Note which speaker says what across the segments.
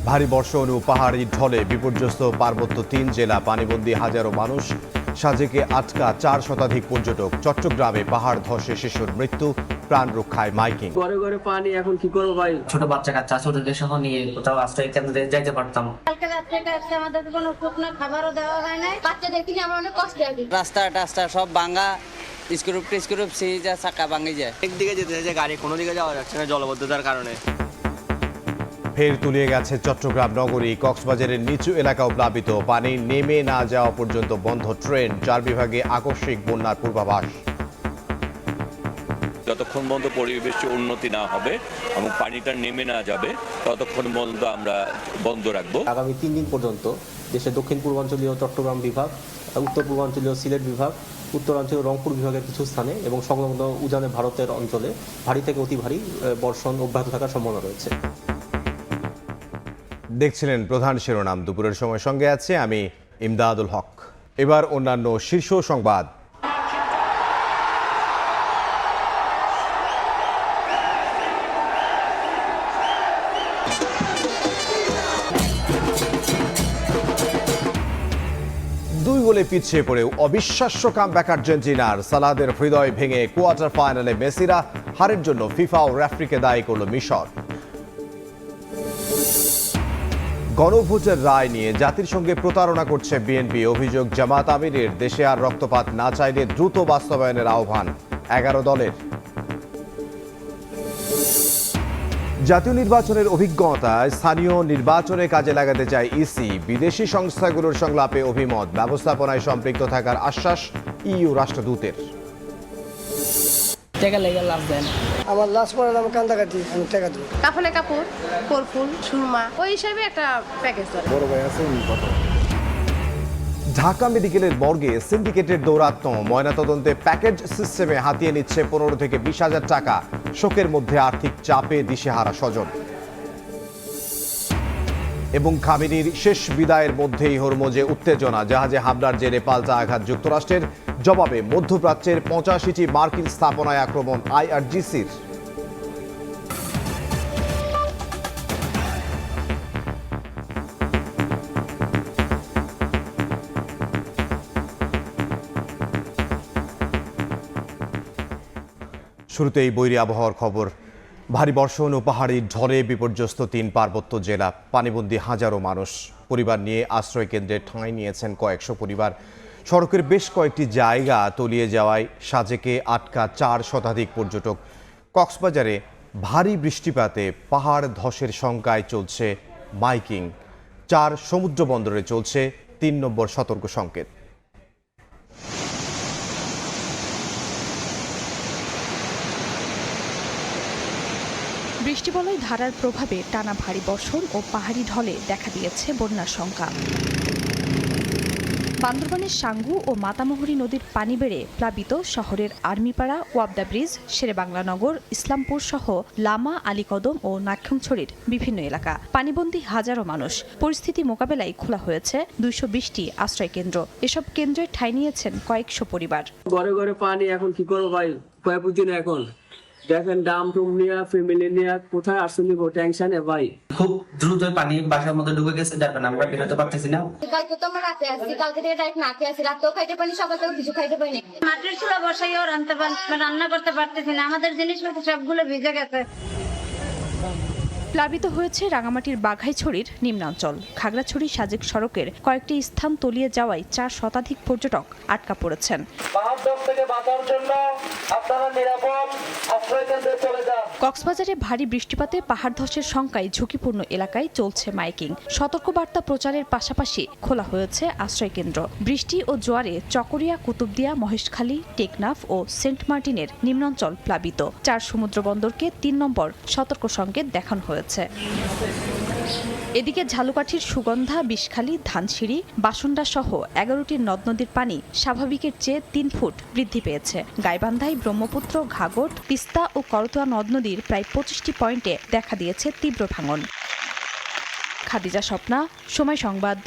Speaker 1: ভারী বর্ষণ ও পাহাড়ি ঢলে বিপর্যস্ত পার্বত্য ৩ জেলা, পানিবন্দী হাজারো মানুষ। সাজেকে আটকা ৪ শতাধিক পর্যটক। চট্টগ্রামে পাহাড় ধসে শিশুর মৃত্যু, প্রাণ রক্ষায় মাইকিং।
Speaker 2: ঘরে ঘরে পানি, এখন কি করবো ভাই?
Speaker 3: ছোট বাচ্চা কাচ্চা ছোটদের সহ নিয়ে কোথাও আশ্রয় কেন্দ্রে যাইতে পারতাম।
Speaker 4: কালকে রাত থেকে আজকে আমাদের কোনো শুকনো খাবারও দেওয়া হয় নাই। বাচ্চাদেরকে নিয়ে আমরা অনেক কষ্ট আছি।
Speaker 5: রাস্তা সব ভাঙা, স্ক্রুপ সিঁড়ি চাকা ভাঙে যায়।
Speaker 2: একদিকে যেতে চাইছে গাড়ি, কোনো দিকে যাওয়া যাচ্ছে না জলবদ্ধতার কারণে।
Speaker 1: ফের তলিয়ে গেছে চট্টগ্রাম নগরী। কক্সবাজারের নিচু এলাকাও প্লাবিত। পানি নেমে না যাওয়া পর্যন্ত বন্ধ ট্রেন। ৪ বিভাগে আকস্মিক বন্যার পূর্বাভাস।
Speaker 6: যতক্ষণ পর্যন্ত পরিবেশের উন্নতি না হবে এবং পানিটা নেমে না যাবে ততক্ষণ পর্যন্ত আমরা বন্ধ রাখবো।
Speaker 7: আগামী ৩ দিন পর্যন্ত দেশের দক্ষিণ পূর্বাঞ্চলীয় চট্টগ্রাম বিভাগ, উত্তর পূর্বাঞ্চলীয় সিলেট বিভাগ, উত্তরাঞ্চলীয় রংপুর বিভাগের কিছু স্থানে এবং সংলগ্ন উজানে ভারতের অঞ্চলে ভারী থেকে অতি ভারী বর্ষণ অব্যাহত থাকার সম্ভাবনা রয়েছে।
Speaker 1: দেখছিলেন প্রধান শিরোনাম। দুপুরের সময় সঙ্গে আছে আমি ইমদাদুল হক। এবার অন্যান্য শীর্ষ সংবাদ। দুই গোলে পিছিয়ে পড়েও অবিশ্বাস্য কামব্যাক আর্জেন্টিনার। সালাদের হৃদয় ভেঙে কোয়ার্টার ফাইনালে মেসিরা। হারের জন্য ফিফা ও রেফারিকে দায়ী করল মিশর। গণভোটের রায় নিয়ে জাতির সঙ্গে প্রতারণা করছে বিএনপি। অভিযোগ জামাত আমিরের। দেশে আর রক্তপাত না চাইলে দ্রুত বাস্তবায়নের আহ্বান 11 দলের। জাতীয় নির্বাচনের অভিজ্ঞতায় স্থানীয় নির্বাচনে কাজে লাগাতে চায় ইসি। বিদেশি সংস্থাগুলোর সংলাপে অভিমত। ব্যবস্থাপনায় সম্পৃক্ত থাকার আশ্বাস ইইউ রাষ্ট্রদূতের।
Speaker 8: আমার লাস্ট পরে আমি কান্দাকাটি, আমি টাকা দেবো।
Speaker 4: কাফলে কাপড়, কর্পুল, সুরমা, ওই হিসাবে একটা প্যাকেজ ধরে।
Speaker 7: বড় ভাই আছে উনি কত?
Speaker 1: ঢাকা মেডিকেলের মর্গে সিন্ডিকেটের দৌরাত্ম্য। ময়নাতদন্তে প্যাকেজ সিস্টেমে হাতিয়ে নিচ্ছে 15 থেকে 20 হাজার টাকা। শোকের মধ্যে আর্থিক চাপে দিশেহারা স্বজন। এবং খামেনির শেষ বিদায়ের মধ্যেই হরমুজে উত্তেজনা। জাহাজে হামলার জেরে পাল্টা আঘাত যুক্তরাষ্ট্রের। জবাবে মধ্যপ্রাচ্যের 85টি মার্কিন স্থাপনায় আক্রমণ আইআরজিসির। শুরুতেই বৈরী আবহাওয়ার খবর। ভারী বর্ষণ ও পাহাড়ি ঢলে বিপর্যস্ত 3 পার্বত্য জেলা, পানিবন্দী হাজারো মানুষ। পরিবার নিয়ে আশ্রয় কেন্দ্রে ঠাঁই নিয়েছেন কয়েকশো পরিবার। সড়কের বেশ কয়েকটি জায়গা তলিয়ে যাওয়ায় সাজেকে আটকা 4 শতাধিক পর্যটক। কক্সবাজারে ভারী বৃষ্টিপাতে পাহাড় ধসের শঙ্কায় চলছে মাইকিং। 4 সমুদ্র বন্দরে চলছে 3 নম্বর সতর্ক সংকেত।
Speaker 9: বৃষ্টিবলয় ধারার প্রভাবে টানা ভারী বর্ষণ ও পাহাড়ি ঢলে দেখা দিয়েছে বন্যার শঙ্কা। বান্দরবানের সাঙ্গু ও মাতামুহুরী নদীর পানি বেড়ে প্লাবিত শহরের আর্মিপাড়া, ওয়াবদা ব্রিজ, শেরেবাংলানগর, ইসলামপুর সহ লামা, আলীকদম ও নাক্ষংছড়ির বিভিন্ন এলাকা। পানিবন্দী হাজারো মানুষ। পরিস্থিতি মোকাবেলায় খোলা হয়েছে 220টি আশ্রয় কেন্দ্র। এসব কেন্দ্রে ঠাঁই নিয়েছেন কয়েকশো পরিবার।
Speaker 2: ঘরে ঘরে পানি, এখন কি করবো ভাই? কয়েক দিন এখন দেখেন ডাম টুম নিয়ে, ফ্যামিলি নিয়ে কোথায় আসতে নিব, টেনশনে ভাই।
Speaker 3: খুব দ্রুত পানি বাসার মধ্যে ঢুকে গেছে, যার কারণে আমরা বেরোতে পারতেছি না।
Speaker 4: কালকে তো আমরা রাতে আসছি, কালকে থেকে ডাইরেক্ট না খেয়ে আসছি। রাতেও খাইতে পারিনি, সকালেও কিছু খাইতে পারিনি। মাটির চুলা বসাইও রান্না করতে পারতেছি না। আমাদের জিনিসপত্র সবগুলো ভিজে গেছে।
Speaker 9: প্লাবিত হয়েছে রাঙামাটির বাঘাইছড়ির নিম্নাঞ্চল। খাগড়াছড়ি সাজেক সড়কের কয়েকটি স্থান তলিয়ে যাওয়ায় 4 শতাধিক পর্যটক আটকা পড়েছেন। কক্সবাজারে ভারী বৃষ্টিপাতে পাহাড় ধসের শঙ্কায় ঝুঁকিপূর্ণ এলাকায় চলছে মাইকিং। সতর্কবার্তা প্রচারের পাশাপাশি খোলা হয়েছে আশ্রয় কেন্দ্র। বৃষ্টি ও জোয়ারে চকরিয়া, কুতুবদিয়া, মহেশখালী, টেকনাফ ও সেন্ট মার্টিনের নিম্নাঞ্চল প্লাবিত। 4 সমুদ্র বন্দরকে 3 নম্বর সতর্ক সংকেত দেখানো হয়েছে। এদিকে ঝালুকাঠির সুগন্ধা, বিষখালী, ধানসিঁড়ি, বাসন্ডা সহ 11টি নদ নদীর পানি স্বাভাবিকের চেয়ে 3 ফুট বৃদ্ধি পেয়েছে। গাইবান্ধায় ব্রহ্মপুত্র, ঘাগর, তিস্তা ও করতোয়া নদ নদীর প্রায় 25টি পয়েন্টে দেখা দিয়েছে তীব্র ভাঙন। খাদিজা স্বপ্না, সময় সংবাদ।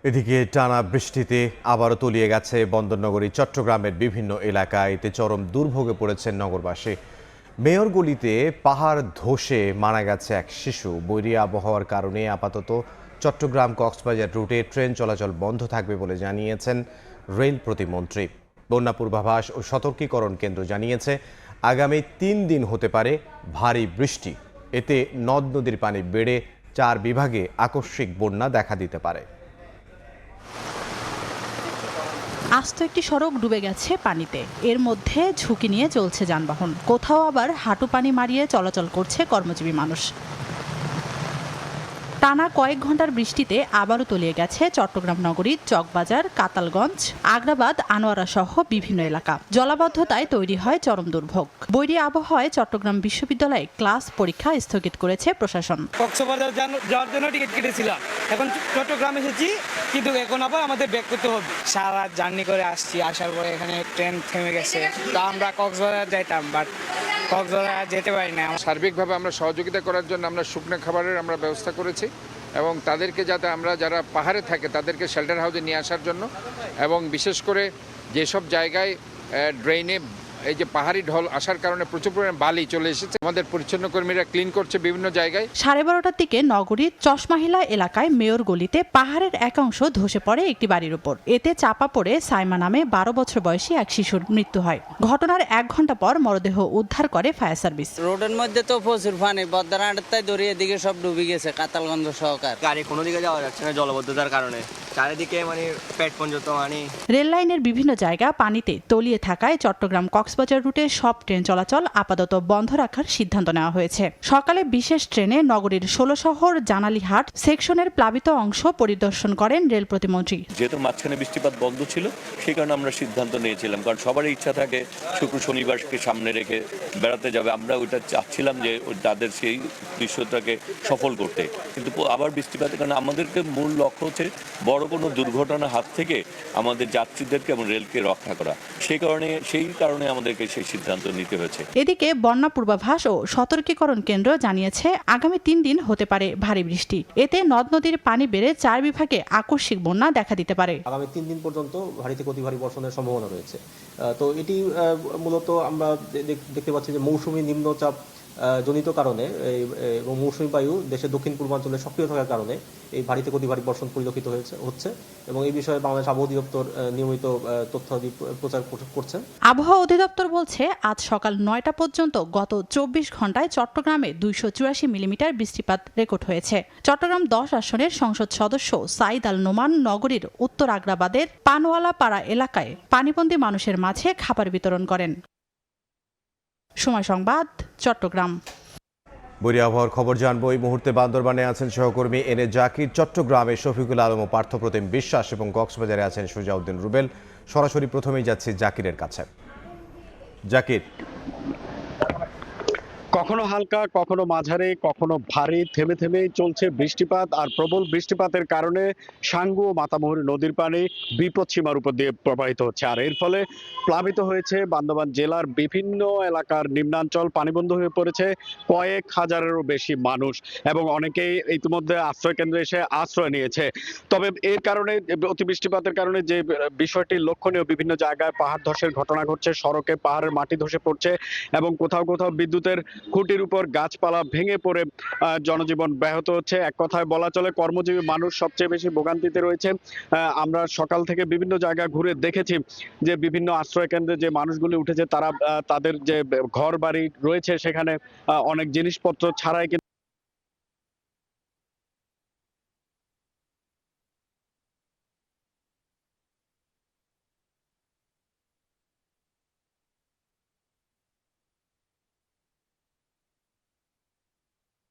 Speaker 1: এদিকে টানা বৃষ্টিতে আবারও তলিয়ে গেছে বন্দরনগরী চট্টগ্রামের বিভিন্ন এলাকায়। এতে চরম দুর্ভোগে পড়েছেন নগরবাসী। মেয়রগলিতে পাহাড় ধসে মারা গেছে এক শিশু। বৈরী আবহাওয়ার কারণে আপাতত চট্টগ্রাম কক্সবাজার রুটে ট্রেন চলাচল বন্ধ থাকবে বলে জানিয়েছেন রেল প্রতিমন্ত্রী। বন্যা পূর্বাভাস ও সতর্কীকরণ কেন্দ্র জানিয়েছে আগামী 3 দিন হতে পারে ভারী বৃষ্টি। এতে নদ নদীর পানি বেড়ে 4 বিভাগে আকস্মিক বন্যা দেখা দিতে পারে।
Speaker 9: আস্ত একটি সড়ক ডুবে গেছে পানিতে, এর মধ্যে ঝুঁকি নিয়ে চলছে যানবাহন, কোথাও আবার হাঁটু পানি মারিয়ে চলাচল করছে কর্মজীবী মানুষ। টানা কয়েক ঘন্টার বৃষ্টিতে আবারও তলিয়ে গেছে চট্টগ্রাম নগরীর চকবাজার, কাতালগঞ্জ, আগ্রাবাদ, আনোয়ারা সহ বিভিন্ন এলাকা। জলাবদ্ধতায় তৈরি হয় চরম দুর্ভোগ। বৈরী আবহাওয়ায় চট্টগ্রাম বিশ্ববিদ্যালয়ে ক্লাস পরীক্ষা স্থগিত করেছে প্রশাসন।
Speaker 10: কক্সবাজার যাওয়ার জন্য টিকিট কেটেছিলাম, এখন চট্টগ্রাম এসেছি, কিন্তু এখন আবার আমাদের ব্যাক করতে হবে। সারা জার্নি করে আসছি, আসার পরে এখানে ট্রেন থেমে গেছে। তা আমরা কক্সবাজার যাইতাম, বাট কক্সবাজার যেতে পারি না।
Speaker 11: সার্বিকভাবে আমরা সহযোগিতা করার জন্য আমরা শুকনো খাবারের আমরা ব্যবস্থা করেছি এবং তাদেরকে যাতে আমরা যারা পাহাড়ে থাকে তাদেরকে শেল্টার হাউসে নিয়ে আসার জন্য, এবং বিশেষ করে যেসব জায়গায় ড্রেনে এই যে পাহাড়ি ঢল আসার কারণে প্রচুর পরিমাণে বালি চলে এসেছে, আমাদের পরিচ্ছন্ন কর্মীরা ক্লিন করছে বিভিন্ন জায়গায়।
Speaker 9: 12:30টার দিকে নগরীর চশমাহিলা এলাকায় মেয়র গলিতে পাহাড়ের এক অংশ ধসে পড়ে একটি বাড়ির উপর। এতে চাপা পড়ে সাইমা নামে 12 বছর বয়সী এক শিশুর মৃত্যু হয়। ঘটনার 1 ঘন্টা পর মরদেহ উদ্ধার করে ফায়ার সার্ভিস।
Speaker 5: রোডের মধ্যে তো প্রচুর পানি, বদ্রাহাটায় দড়িয়ে দিকে সব ডুবে গেছে, কাতালগঞ্জ সহকার।
Speaker 10: গাড়ি কোনো দিকে যাওয়া যাচ্ছে না জলবদ্ধতার কারণে, চারিদিকে মানে পেট পর্যন্ত পানি।
Speaker 9: রেল লাইনের বিভিন্ন জায়গা পানিতে তলিয়ে থাকায় চট্টগ্রাম কক্সবাজার রুটে সব ট্রেন চলাচল আপাতত বন্ধ রাখার সিদ্ধান্ত নেওয়া হয়েছে। সকালে বিশেষ ট্রেনে নগরীর 16 শহর জানালিহাট সেকশনের প্লাবিত অংশ পরিদর্শন করেন রেল প্রতিমন্ত্রী।
Speaker 6: যেহেতু মাঝখানে বৃষ্টিপাত বন্ধ ছিল, সেই কারণে আমরা সিদ্ধান্ত নিয়েছিলাম, কারণ সবারই ইচ্ছা থাকে শুক্র শনিবারকে সামনে রেখে বেড়াতে যাবে। আমরা ওইটা চাচ্ছিলাম যে তাদের সেই দৃশ্যটাকে সফল করতে, কিন্তু আবার বৃষ্টিপাতের কারণে আমাদেরকে মূল লক্ষ্য হচ্ছে বড় কোনো দুর্ঘটনার হাত থেকে আমাদের যাত্রীদেরকে এবং রেলকে রক্ষা করা। সেই কারণে আমাদেরকে সেই সিদ্ধান্ত নিতে হয়েছে।
Speaker 9: এদিকে বন্যা পূর্বাভাস ও সতর্কীকরণ কেন্দ্র জানিয়েছে আগামী 3 দিন হতে পারে ভারী বৃষ্টি। এতে নদ নদীর পানি বেড়ে 4 বিভাগে আকস্মিক বন্যা দেখা দিতে পারে।
Speaker 7: আগামী 3 দিন পর্যন্ত ভারী থেকে অতি ভারী বর্ষণের সম্ভাবনা রয়েছে। তো এটি মূলত আমরা দেখতে পাচ্ছি যে মৌসুমী নিম্নচাপ জনিত কারণে এবং মৌসুমী বায়ু দেশের দক্ষিণ পূর্বাঞ্চলে সক্রিয় থাকার কারণে এই ভারী থেকে অতি ভারী বর্ষণ পরিলক্ষিত হচ্ছে এবং এই বিষয়ে বাংলাদেশ আবহাওয়া অধিদপ্তর নিয়মিত তথ্যাদি প্রচার করছেন।
Speaker 9: আবহাওয়া অধিদপ্তর বলছে আজ সকাল 9টা পর্যন্ত গত 24 ঘন্টায় চট্টগ্রামে 284 মিলিমিটার বৃষ্টিপাত রেকর্ড হয়েছে। চট্টগ্রাম 10 আসনের সংসদ সদস্য সাইদ আল নোমান নগরীর উত্তর আগ্রাবাদের পানওয়ালা পাড়া এলাকায় পানিবন্দী মানুষের মাঝে খাবার বিতরণ করেন। সময় সংবাদ, চট্টগ্রাম।
Speaker 1: বৈরী আবহাওয়ার খবর জানবো। এই মুহূর্তে বান্দরবানে আছেন সহকর্মী এনে জাকির, চট্টগ্রামে শফিকুল আলম ও পার্থপ্রতিম বিশ্বাস এবং কক্সবাজারে আছেন সুজাউদ্দিন রুবেল। সরাসরি প্রথমেই যাচ্ছি জাকিরের কাছে। জাকির,
Speaker 12: কখনো হালকা, কখনো মাঝারি, কখনো ভারী, থেমে থেমেই চলছে বৃষ্টিপাত। আর প্রবল বৃষ্টিপাতের কারণে সাঙ্গু ও মাতামুহুরী নদীর পানি বিপদসীমার উপর দিয়ে প্রবাহিত হচ্ছে। আর এর ফলে প্লাবিত হয়েছে বান্দরবান জেলার বিভিন্ন এলাকার নিম্নাঞ্চল, পানিবন্ধ হয়ে পড়েছে কয়েক হাজারেরও বেশি মানুষ এবং অনেকেই ইতিমধ্যে আশ্রয় কেন্দ্রে এসে আশ্রয় নিয়েছে। তবে এর কারণে, অতিবৃষ্টিপাতের কারণে যে বিষয়টি লক্ষণীয়, বিভিন্ন জায়গায় পাহাড় ধসের ঘটনা ঘটছে, সড়কে পাহাড়ের মাটি ধসে পড়ছে এবং কোথাও কোথাও বিদ্যুতের খুঁটির উপর গাছপালা ভেঙে পড়ে জনজীবন ব্যাহত হচ্ছে। এক কথায় বলা চলে কর্মজীবী মানুষ সবচেয়ে বেশি ভোগান্তিতে রয়েছে। আমরা সকাল থেকে বিভিন্ন জায়গায় ঘুরে দেখেছি যে বিভিন্ন আশ্রয় কেন্দ্রে যে মানুষগুলি উঠেছে তারা তাদের যে ঘর বাড়ি রয়েছে সেখানে অনেক জিনিসপত্র ছাড়াই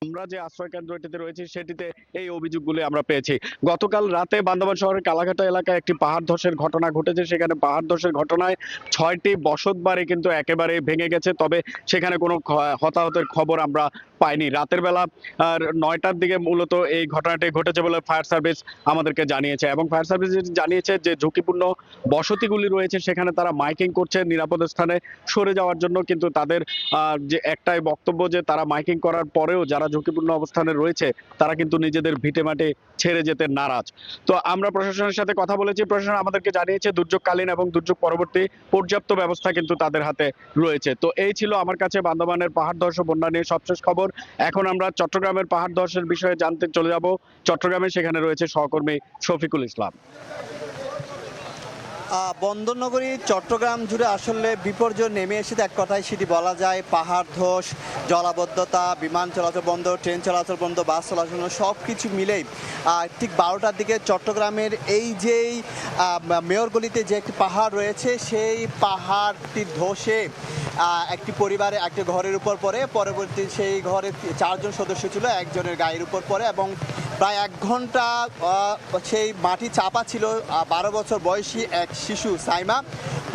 Speaker 12: আমরা যে আশ্রয় কেন্দ্রটিতে রয়েছে সেটিতে এই অভিযোগগুলি আমরা পেয়েছি। গতকাল রাতে বান্দরবান শহরের কালাঘাটা এলাকায় একটি পাহাড় ধসের ঘটনা ঘটেছে। সেখানে পাহাড় ধসের ঘটনায় 6টি বসত বাড়ি কিন্তু একেবারে ভেঙে গেছে, তবে সেখানে কোনো হতাহতের খবর আমরা পায়নি। রাতের বেলা 9টার দিকে মূলত এই ঘটনাটি ঘটেছে বলে ফায়ার সার্ভিস আমাদেরকে জানিয়েছে, এবং ফায়ার সার্ভিস জানিয়েছে যে ঝুঁকিপূর্ণ বসতিগুলি রয়েছে সেখানে তারা মাইকিং করছে নিরাপদ স্থানে সরে যাওয়ার জন্য, কিন্তু তাদের যে একটাই বক্তব্য যে তারা মাইকিং করার পরেও যারা ঝুঁকিপূর্ণ অবস্থানে রয়েছে তারা কিন্তু নিজেদের ভিটেমাটি ছেড়ে যেতে নারাজ। তো আমরা প্রশাসনের সাথে কথা বলেছি, প্রশাসন আমাদেরকে জানিয়েছে দুর্যোগকালীন এবং দুর্যোগ পরবর্তী পর্যাপ্ত ব্যবস্থা কিন্তু তাদের হাতে রয়েছে। তো এই ছিল আমার কাছে বান্দরবানের পাহাড় ধস ও বন্যা নিয়ে সবশেষ খবর। এখন আমরা চট্টগ্রামের পাহাড় ধসের বিষয়ে জানতে চলে যাব চট্টগ্রামে, সেখানে রয়েছে সহকর্মী শফিকুল ইসলাম।
Speaker 13: বন্দরনগরী চট্টগ্রাম জুড়ে আসলে বিপর্যয় নেমে এসেছে, এক কথায় সেটি বলা যায়। পাহাড় ধস, জলাবদ্ধতা, বিমান চলাচল বন্ধ, ট্রেন চলাচল বন্ধ, বাস চলাচল সব কিছু মিলেই ঠিক 12টার দিকে চট্টগ্রামের এই যেই মেয়রগলিতে যে একটি পাহাড় রয়েছে সেই পাহাড়টি ধসে একটি পরিবারে একটি ঘরের উপর পড়ে। পরবর্তী সেই ঘরে 4 জন সদস্য ছিল, একজনের গায়ের উপর পড়ে এবং প্রায় 1 ঘন্টা সেই মাটি চাপা ছিল 12 বছর বয়সী এক শিশু সাইমা।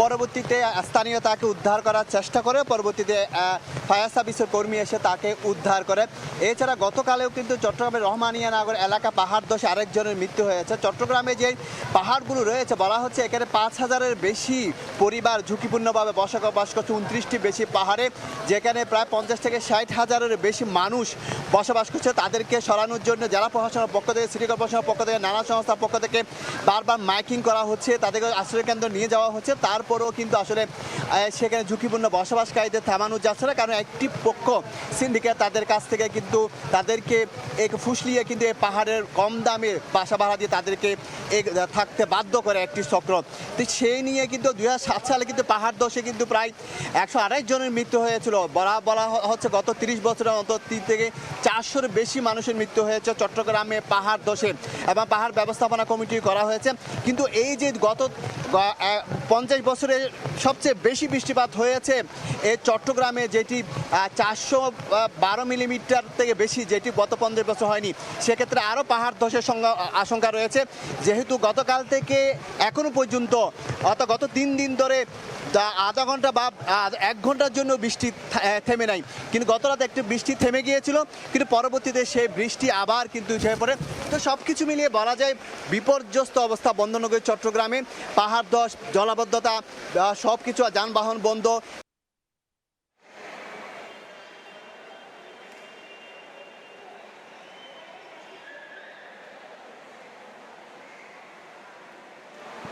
Speaker 13: পরবর্তীতে স্থানীয় তাকে উদ্ধার করার চেষ্টা করে, পরবর্তীতে ফায়ার সার্ভিসের কর্মী এসে তাকে উদ্ধার করে। এছাড়া গতকালেও কিন্তু চট্টগ্রামের রহমানিয়া নগর এলাকা পাহাড় ধসে আরেকজনের মৃত্যু হয়েছে। চট্টগ্রামে যে পাহাড়গুলো রয়েছে বলা হচ্ছে এখানে 5000-এর বেশি পরিবার ঝুঁকিপূর্ণভাবে বসবাস করছে 29টি বেশি পাহাড়ে, যেখানে প্রায় 50 থেকে 60,000-এর বেশি মানুষ বসবাস করছে। তাদেরকে সরানোর জন্য জেলা প্রশাসনের পক্ষ থেকে, সিটি কর্পোরেশনের পক্ষ থেকে, নানা সংস্থার পক্ষ থেকে বারবার মাইকিং করা হচ্ছে, তাদেরকে আশ্রয় কেন্দ্র নিয়ে যাওয়া হচ্ছে। তারপরেও কিন্তু আসলে সেখানে ঝুঁকিপূর্ণ বসবাসকারীদের থামানো যাচ্ছে না, কারণ একটি পক্ষ সিন্ডিকেট তাদের কাছ থেকে কিন্তু তাদেরকে ফুসলিয়ে কিন্তু এই পাহাড়ের কম দামে বাসা ভাড়া দিয়ে তাদেরকে থাকতে বাধ্য করে একটি চক্র। তো সেই নিয়ে কিন্তু 2007 সালে কিন্তু পাহাড় ধসে কিন্তু প্রায় 128 জনের মৃত্যু হয়েছিল। বলা হচ্ছে গত 30 বছরে অন্তত 3 থেকে 400-এর বেশি মানুষের মৃত্যু হয়েছে চট্টগ্রামে পাহাড় ধসে, এবং পাহাড় ব্যবস্থাপনা কমিটি করা হয়েছে। কিন্তু এই যে গত 50 বছরে সবচেয়ে বেশি বৃষ্টিপাত হয়েছে এই চট্টগ্রামে, যেটি 412 মিলিমিটার থেকে বেশি, যেটি গত 50 বছর হয়নি, সেক্ষেত্রে আরও পাহাড় ধসের আশঙ্কা রয়েছে। যেহেতু গতকাল থেকে এখনো পর্যন্ত অর্থাৎ গত 3 দিন ধরে আধা ঘন্টা বা 1 ঘন্টার জন্য বৃষ্টি থেমে নাই, কিন্তু গত রাতে একটু বৃষ্টি থেমে গিয়েছিল, কিন্তু পরবর্তীতে সেই বৃষ্টি আবার কিন্তু ঝরে পড়ে। তো সব কিছু মিলিয়ে বলা যায় বিপর্যস্ত অবস্থা বন্দরনগরী চট্টগ্রামে। পাহাড় ধস, জলাবদ্ধতা, সব কিছু, যানবাহন বন্ধ।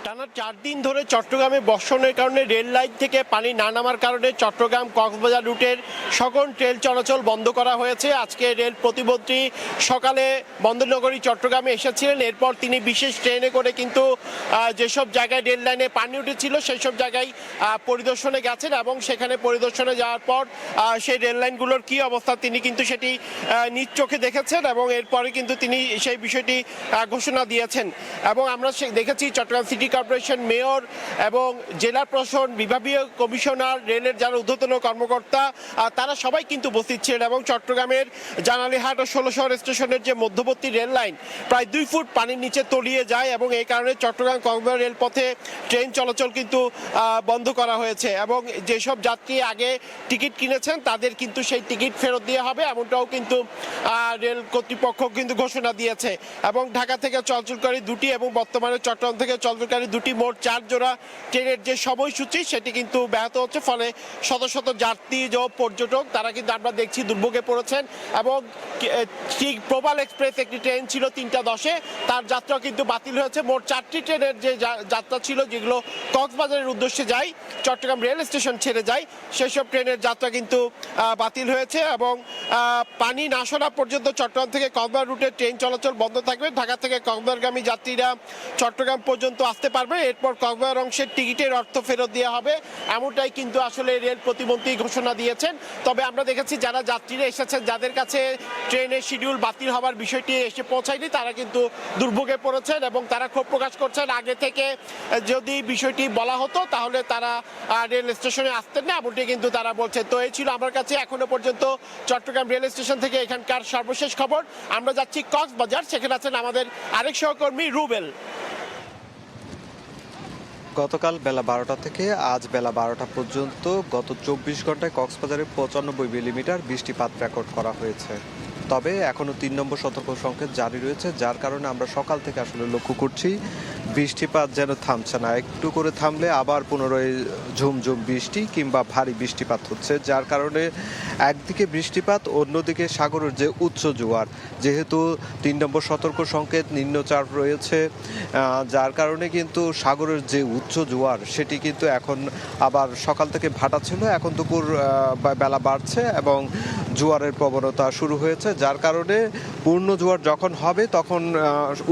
Speaker 14: টানা 4 দিন ধরে চট্টগ্রামে বর্ষণের কারণে রেল লাইন থেকে পানি না নামার কারণে চট্টগ্রাম কক্সবাজার রুটের সকল ট্রেন চলাচল বন্ধ করা হয়েছে। আজকে রেল প্রতিমন্ত্রী সকালে বন্দরনগরী চট্টগ্রামে এসেছিলেন, এরপর তিনি বিশেষ ট্রেনে করে কিন্তু যেসব জায়গায় রেল লাইনে পানি উঠেছিল সেই সব জায়গায় পরিদর্শনে গেছেন, এবং সেখানে পরিদর্শনে যাওয়ার পর সেই রেল লাইনগুলোর কী অবস্থা তিনি কিন্তু সেটি নিজ চোখে দেখেছেন, এবং এরপরে কিন্তু তিনি সেই বিষয়টি ঘোষণা দিয়েছেন। এবং আমরা দেখেছি চট্টগ্রাম সিটি কর্পোরেশন মেয়র এবং জেলা প্রশাসন, বিভাগীয় কমিশনার, রেলের যারা ঊর্ধ্বতন কর্মকর্তা, তারা সবাই কিন্তু উপস্থিত ছিলেন। এবং চট্টগ্রামের জানালিহাট ও 16 শহর স্টেশনের যে মধ্যবর্তী রেল লাইন প্রায় 2 ফুট পানির নিচে তলিয়ে যায়, এবং এই কারণে চট্টগ্রাম কক্সবাজার রেলপথে ট্রেন চলাচল কিন্তু বন্ধ করা হয়েছে। এবং যেসব যাত্রী আগে টিকিট কিনেছেন তাদের কিন্তু সেই টিকিট ফেরত দেওয়া হবে, এমনটাও কিন্তু রেল কর্তৃপক্ষ কিন্তু ঘোষণা দিয়েছে। এবং ঢাকা থেকে চলাচলকারী 2টি এবং বর্তমানে চট্টগ্রাম থেকে চলাচলকারী 2টি মোট 4 জোড়া ট্রেনের যে সময়সূচি সেটি কিন্তু ব্যাহত হচ্ছে, ফলে শত শত যাত্রী ও পর্যটক তারা কিন্তু আমরা দেখছি দুর্ভোগে পড়েছেন। এবং ঠিক প্রবাল এক্সপ্রেস একটি ট্রেন ছিল 3:10-এ, তার যাত্রা কিন্তু বাতিল হয়েছে। মোট 4টি ট্রেনের যে যাত্রা ছিল যেগুলো কক্সবাজারের উদ্দেশ্যে যায়, চট্টগ্রাম রেল স্টেশন ছেড়ে যায়, সেসব ট্রেনের যাত্রা কিন্তু বাতিল হয়েছে। এবং পানি না সরা পর্যন্ত চট্টগ্রাম থেকে কক্সবাজার রুটে ট্রেন চলাচল বন্ধ থাকবে। ঢাকা থেকে কক্সবাজারগামী যাত্রীরা চট্টগ্রাম পর্যন্ত আসতে পারবে, এরপর কক্সবাজার অংশের টিকিটের অর্থ ফেরত দেওয়া হবে, এমনটাই কিন্তু আসলে রেল প্রতিমন্ত্রী ঘোষণা দিয়েছেন। তবে আমরা দেখেছি যারা যাত্রীরা এসেছেন, যাদের কাছে ট্রেনের শিডিউল বাতিল হওয়ার বিষয়টি এসে পৌঁছায়নি, তারা কিন্তু দুর্ভোগে পড়েছেন এবং তারা ক্ষোভ প্রকাশ করছেন। আগে থেকে যদি বিষয়টি বলা হতো তাহলে তারা রেল স্টেশনে আসতেন না, এমনটি কিন্তু তারা বলছেন। তো এই ছিল আমার কাছে এখনো পর্যন্ত চট্টগ্রাম রেল স্টেশন থেকে এখানকার সর্বশেষ খবর। আমরা যাচ্ছি কক্সবাজার, সেখানে আছেন আমাদের আরেক সহকর্মী রুবেল।
Speaker 13: গতকাল বেলা 12টা থেকে আজ বেলা 12টা পর্যন্ত গত 24 ঘন্টায় কক্সবাজারে 95 মিলিমিটার বৃষ্টিপাত রেকর্ড করা হয়েছে। তবে এখনও 3 নম্বর সতর্ক সংকেত জারি রয়েছে, যার কারণে আমরা সকাল থেকে আসলে লক্ষ্য করছি বৃষ্টিপাত যেন থামছে না। একটু করে থামলে আবার পুনরায় ঝুমঝুম বৃষ্টি কিংবা ভারী বৃষ্টিপাত হচ্ছে, যার কারণে একদিকে বৃষ্টিপাত, অন্যদিকে সাগরের যে উচ্চ জোয়ার, যেহেতু 3 নম্বর সতর্ক সংকেত নিম্নচাপ রয়েছে, যার কারণে কিন্তু সাগরের যে উচ্চ জোয়ার সেটি কিন্তু এখন আবার সকাল থেকে ভাটা ছিল, এখন দুপুর বেলা বাড়ছে এবং জোয়ারের প্রবণতা শুরু হয়েছে, যার কারণে পূর্ণ জোয়ার যখন হবে তখন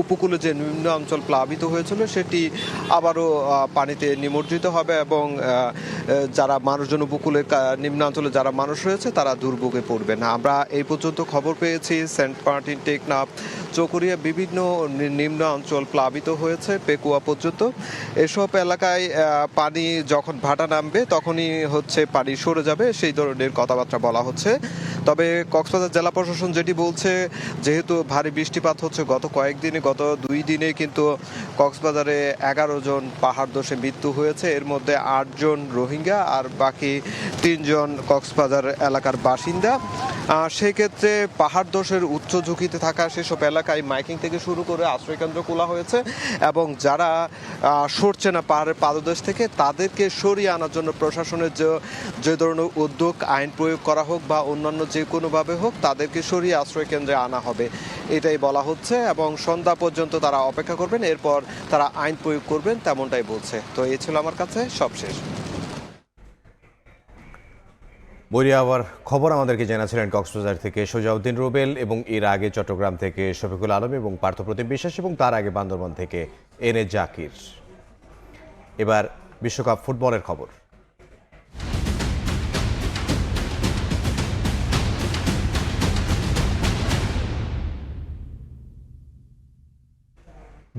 Speaker 13: উপকূলে যে নিম্ন অঞ্চল প্লাবিত হয়েছিল সেটি আবারও পানিতে নিমজ্জিত হবে এবং যারা মানুষজন উপকূলের নিম্নাঞ্চলে যারা মানুষ রয়েছে তারা দুর্ভোগে পড়বে না। আমরা এই পর্যন্ত খবর পেয়েছি সেন্ট মার্টিন, টেকনাফ, চকরিয়া বিভিন্ন নিম্ন অঞ্চল প্লাবিত হয়েছে, পেকুয়া পর্যন্ত। এসব এলাকায় পানি যখন ভাটা নামবে তখনই হচ্ছে পানি সরে যাবে, সেই ধরনের কথাবার্তা বলা হচ্ছে। তবে কক্সবাজার জেলা প্রশাসন যেটি বলছে, যেহেতু ভারী বৃষ্টিপাত হচ্ছে গত কয়েকদিনে, গত 2 দিনে কিন্তু কক্সবাজারে 11 জন পাহাড় ধসে মৃত্যু হয়েছে, এর মধ্যে 8 জন রোহিঙ্গা আর বাকি 3 জন কক্সবাজার এলাকার বাসিন্দা। সেক্ষেত্রে পাহাড় ধসের উচ্চ ঝুঁকিতে থাকা সেসব এলাকায় মাইকিং থেকে শুরু করে আশ্রয়কেন্দ্র খোলা হয়েছে এবং যারা সরছে না পাহাড়ের পাদদেশ থেকে তাদেরকে সরিয়ে আনার জন্য প্রশাসনের যে ধরনের উদ্যোগ, আইন প্রয়োগ করা হোক বা অন্যান্য যে কোনোভাবে হোক, তাদেরকে সরিয়ে আশ্রয়কেন্দ্রে আনা হবে, এটাই বলা হচ্ছে এবং সন্ধ্যা পর্যন্ত তারা অপেক্ষা করবেন, এরপর তারা আইন প্রয়োগ করবেন, তেমনটাই বলছে। তো এই ছিল আমার কাছে সবশেষ।
Speaker 1: বলিয়া আবার খবর আমাদেরকে জানাছিলেন কক্সবাজার থেকে সোজাউদ্দিন রুবেল এবং এর আগে চট্টগ্রাম থেকে শফিকুল আলম এবং পার্থপ্রতিম বিশ্বাস এবং তার আগে বান্দরবান থেকে এনএ জাকির। এবার বিশ্বকাপ ফুটবলের খবর।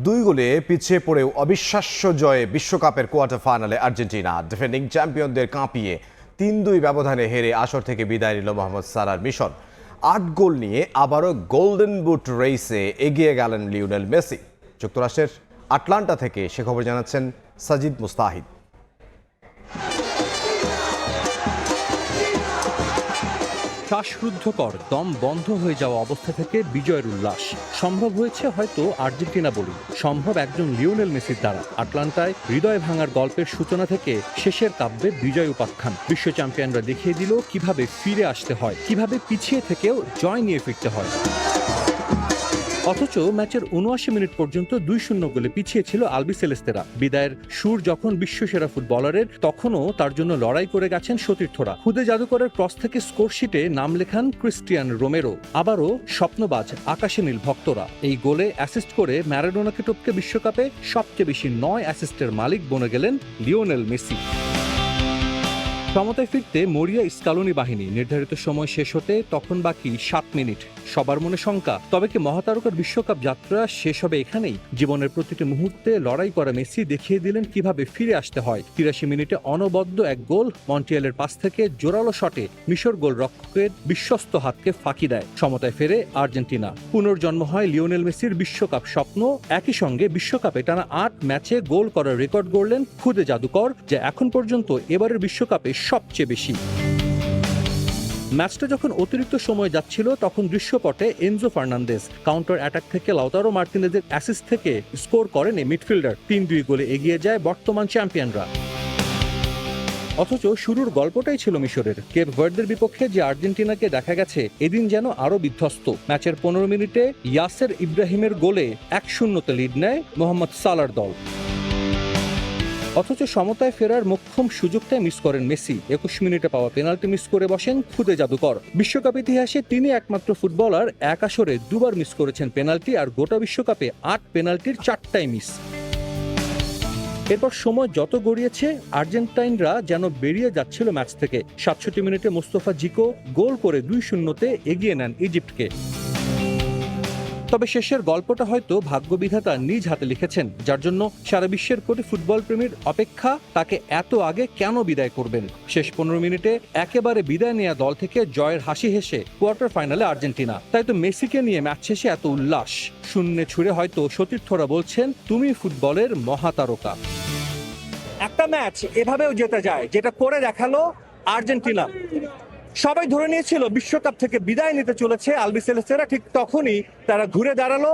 Speaker 1: দুই গোলে পিছিয়ে পড়েও অবিশ্বাস্য জয়ে বিশ্বকাপের কোয়ার্টার ফাইনালে আর্জেন্টিনা। ডিফেন্ডিং চ্যাম্পিয়নদের কাঁপিয়ে 3-2 ব্যবধানে হেরে আসর থেকে বিদায় নিল মোহাম্মদ সালাহর মিশন। 8 গোল নিয়ে আবারও গোল্ডেন বুট রেসে এগিয়ে গেলেন লিওনেল মেসি। যুক্তরাষ্ট্রের আটলান্টা থেকে সে খবর জানাচ্ছেন সাজিদ মুস্তাহিদ।
Speaker 15: শ্বাসরুদ্ধকর, দম বন্ধ হয়ে যাওয়া অবস্থা থেকে বিজয়ের উল্লাস সম্ভব হয়েছে হয়তো আর্জেন্টিনা বলি, সম্ভব একজন লিওনেল মেসির দ্বারা। আটলান্টায় হৃদয় ভাঙার গল্পের সূচনা থেকে শেষের কাব্যে বিজয় উপাখ্যান। বিশ্ব চ্যাম্পিয়নরা দেখিয়ে দিল কিভাবে ফিরে আসতে হয়, কিভাবে পিছিয়ে থেকেও জয় নিয়ে ফিরতে হয়। অথচ ম্যাচের ৭৯ মিনিট পর্যন্ত ২-০ গোলে পিছিয়ে ছিল আলবি সেলেস্তেরা। বিদায়ের সুর যখন বিশ্বসেরা ফুটবলারের, তখনও তার জন্য লড়াই করে গেছেন সতীর্থরা। খুদে জাদুকরের ক্রস থেকে স্কোর শিটে নাম লেখান ক্রিস্টিয়ান রোমেরো। আবারও স্বপ্নবাজ আকাশে নীল ভক্তরা। এই গোলে অ্যাসিস্ট করে ম্যারাডোনাকে টপকে বিশ্বকাপে সবচেয়ে বেশি 9 অ্যাসিস্টের মালিক বনে গেলেন লিওনেল মেসি। সমতায় ফিরতে মরিয়া স্কালোনি বাহিনী। নির্ধারিত সময় শেষ হতে তখন বাকি 7 মিনিট। সবার মনে শঙ্কা, তবে কি মহাতারকার বিশ্বকাপ যাত্রা শেষ হবে এখানেই? জীবনের প্রতিটি মুহূর্তে লড়াই করা মেসি দেখিয়ে দিলেন কিভাবে ফিরে আসতে হয়। 83 মিনিটে অনবদ্য এক গোল, মন্টিয়েলের পাস থেকে জোরালো শটে মিশর গোলরক্ষকের বিশ্বস্ত হাতকে ফাঁকি দেয়। সমতায় ফেরে আর্জেন্টিনা। পুনর্জন্ম হয় লিওনেল মেসির বিশ্বকাপ স্বপ্ন। একই সঙ্গে বিশ্বকাপে টানা 8 ম্যাচে গোল করার রেকর্ড গড়লেন খুদে জাদুকর, যা এখন পর্যন্ত এবারের বিশ্বকাপে সবচেয়ে বেশি। ম্যাচটা যখন অতিরিক্ত সময় যাচ্ছিল তখন দৃশ্যপটে এনজো ফার্নান্দেজ কাউন্টার অ্যাটাক থেকে লাউতারো মার্টিনেজের অ্যাসিস্ট থেকে স্কোর করেন এই মিডফিল্ডার। 3-2 গোলে এগিয়ে যায় বর্তমান চ্যাম্পিয়নরা। অথচ শুরুর গল্পটাই ছিল মিশরের। কেপ ভার্দের বিপক্ষে যে আর্জেন্টিনাকে দেখা গেছে এদিন যেন আরো বিধ্বস্ত। ম্যাচের 15 মিনিটে ইয়াসের ইব্রাহিমের গোলে 1-0 লিড নেয় মোহাম্মদ সালাহর দল। অথচ সমতায় ফেরার মোক্ষম সুযোগটাই মিস করেন মেসি। 21 মিনিটে পাওয়া পেনাল্টি মিস করে বসেন খুদে জাদুকর। বিশ্বকাপ ইতিহাসে তিনি একমাত্র ফুটবলার এক আসরে 2 বার মিস করেছেন পেনাল্টি, আর গোটা বিশ্বকাপে 8 পেনাল্টির 4টাই মিস। এরপর সময় যত গড়িয়েছে আর্জেন্টাইনরা যেন বেরিয়ে যাচ্ছিল ম্যাচ থেকে। 67 মিনিটে মোস্তফা জিকো গোল করে 2-0 এগিয়ে নেন ইজিপ্টকে। তবে শেষের গল্পটা হয়তো ভাগ্যবিধাতা নিজ হাতে লিখেছেন, যার জন্য সারা বিশ্বের কোটি ফুটবল প্রেমীর অপেক্ষা তাকে এত আগে কেন বিদায় করবেন। শেষ 15 মিনিটে একেবারে বিদায় নেওয়া দল থেকে জয়ের হাসি হেসে কোয়ার্টার ফাইনালে আর্জেন্টিনা। তাই তো মেসিকে নিয়ে ম্যাচ শেষে এত উল্লাস। শূন্যে ছুড়ে হয়তো সতীর্থরা বলছেন, তুমি ফুটবলের মহাতারকা।
Speaker 10: একটা ম্যাচ এভাবেও যেতে যায়, যেটা করে দেখালো আর্জেন্টিনা। সবাই ধরে নিয়েছিল বিশ্বকাপ থেকে বিদায় নিতে চলেছে আলবিসেলেস্তেরা, ঠিক তখনই তারা ঘুরে দাঁড়ালো,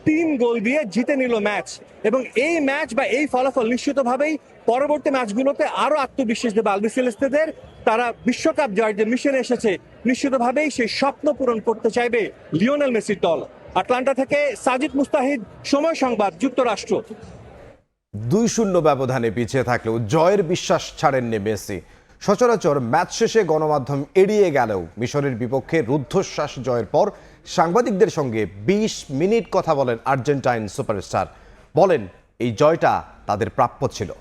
Speaker 10: 3 গোল দিয়ে জিতে নিল ম্যাচ। এবং এই ম্যাচ বা এই ফলাফল নিশ্চিতভাবেই পরবর্তী ম্যাচগুলোতে আরো আত্মবিশ্বাস দেবে আলবিসেলেস্তেদের। তারা বিশ্বকাপ জয়ের যে মিশনে এসেছে, নিশ্চিতভাবেই সেই স্বপ্ন পূরণ করতে চাইবে লিওনেল মেসির দল। আটলান্টা থেকে সাজিদ মুস্তাহিদ, সময় সংবাদ, যুক্তরাষ্ট্র।
Speaker 1: 2-0 ব্যবধানে পিছিয়ে থাকলেও জয়ের বিশ্বাস ছাড়েননি মেসি। সচরাচর ম্যাচ শেষে গণমাধ্যম এড়িয়ে গেলেও মিশরের বিপক্ষে রুদ্ধশ্বাস জয়ের পর সাংবাদিকদের সঙ্গে 20 মিনিট কথা বলেন আর্জেন্টাইন সুপারস্টার। বলেন এই জয়টা তাদের প্রাপ্য ছিল।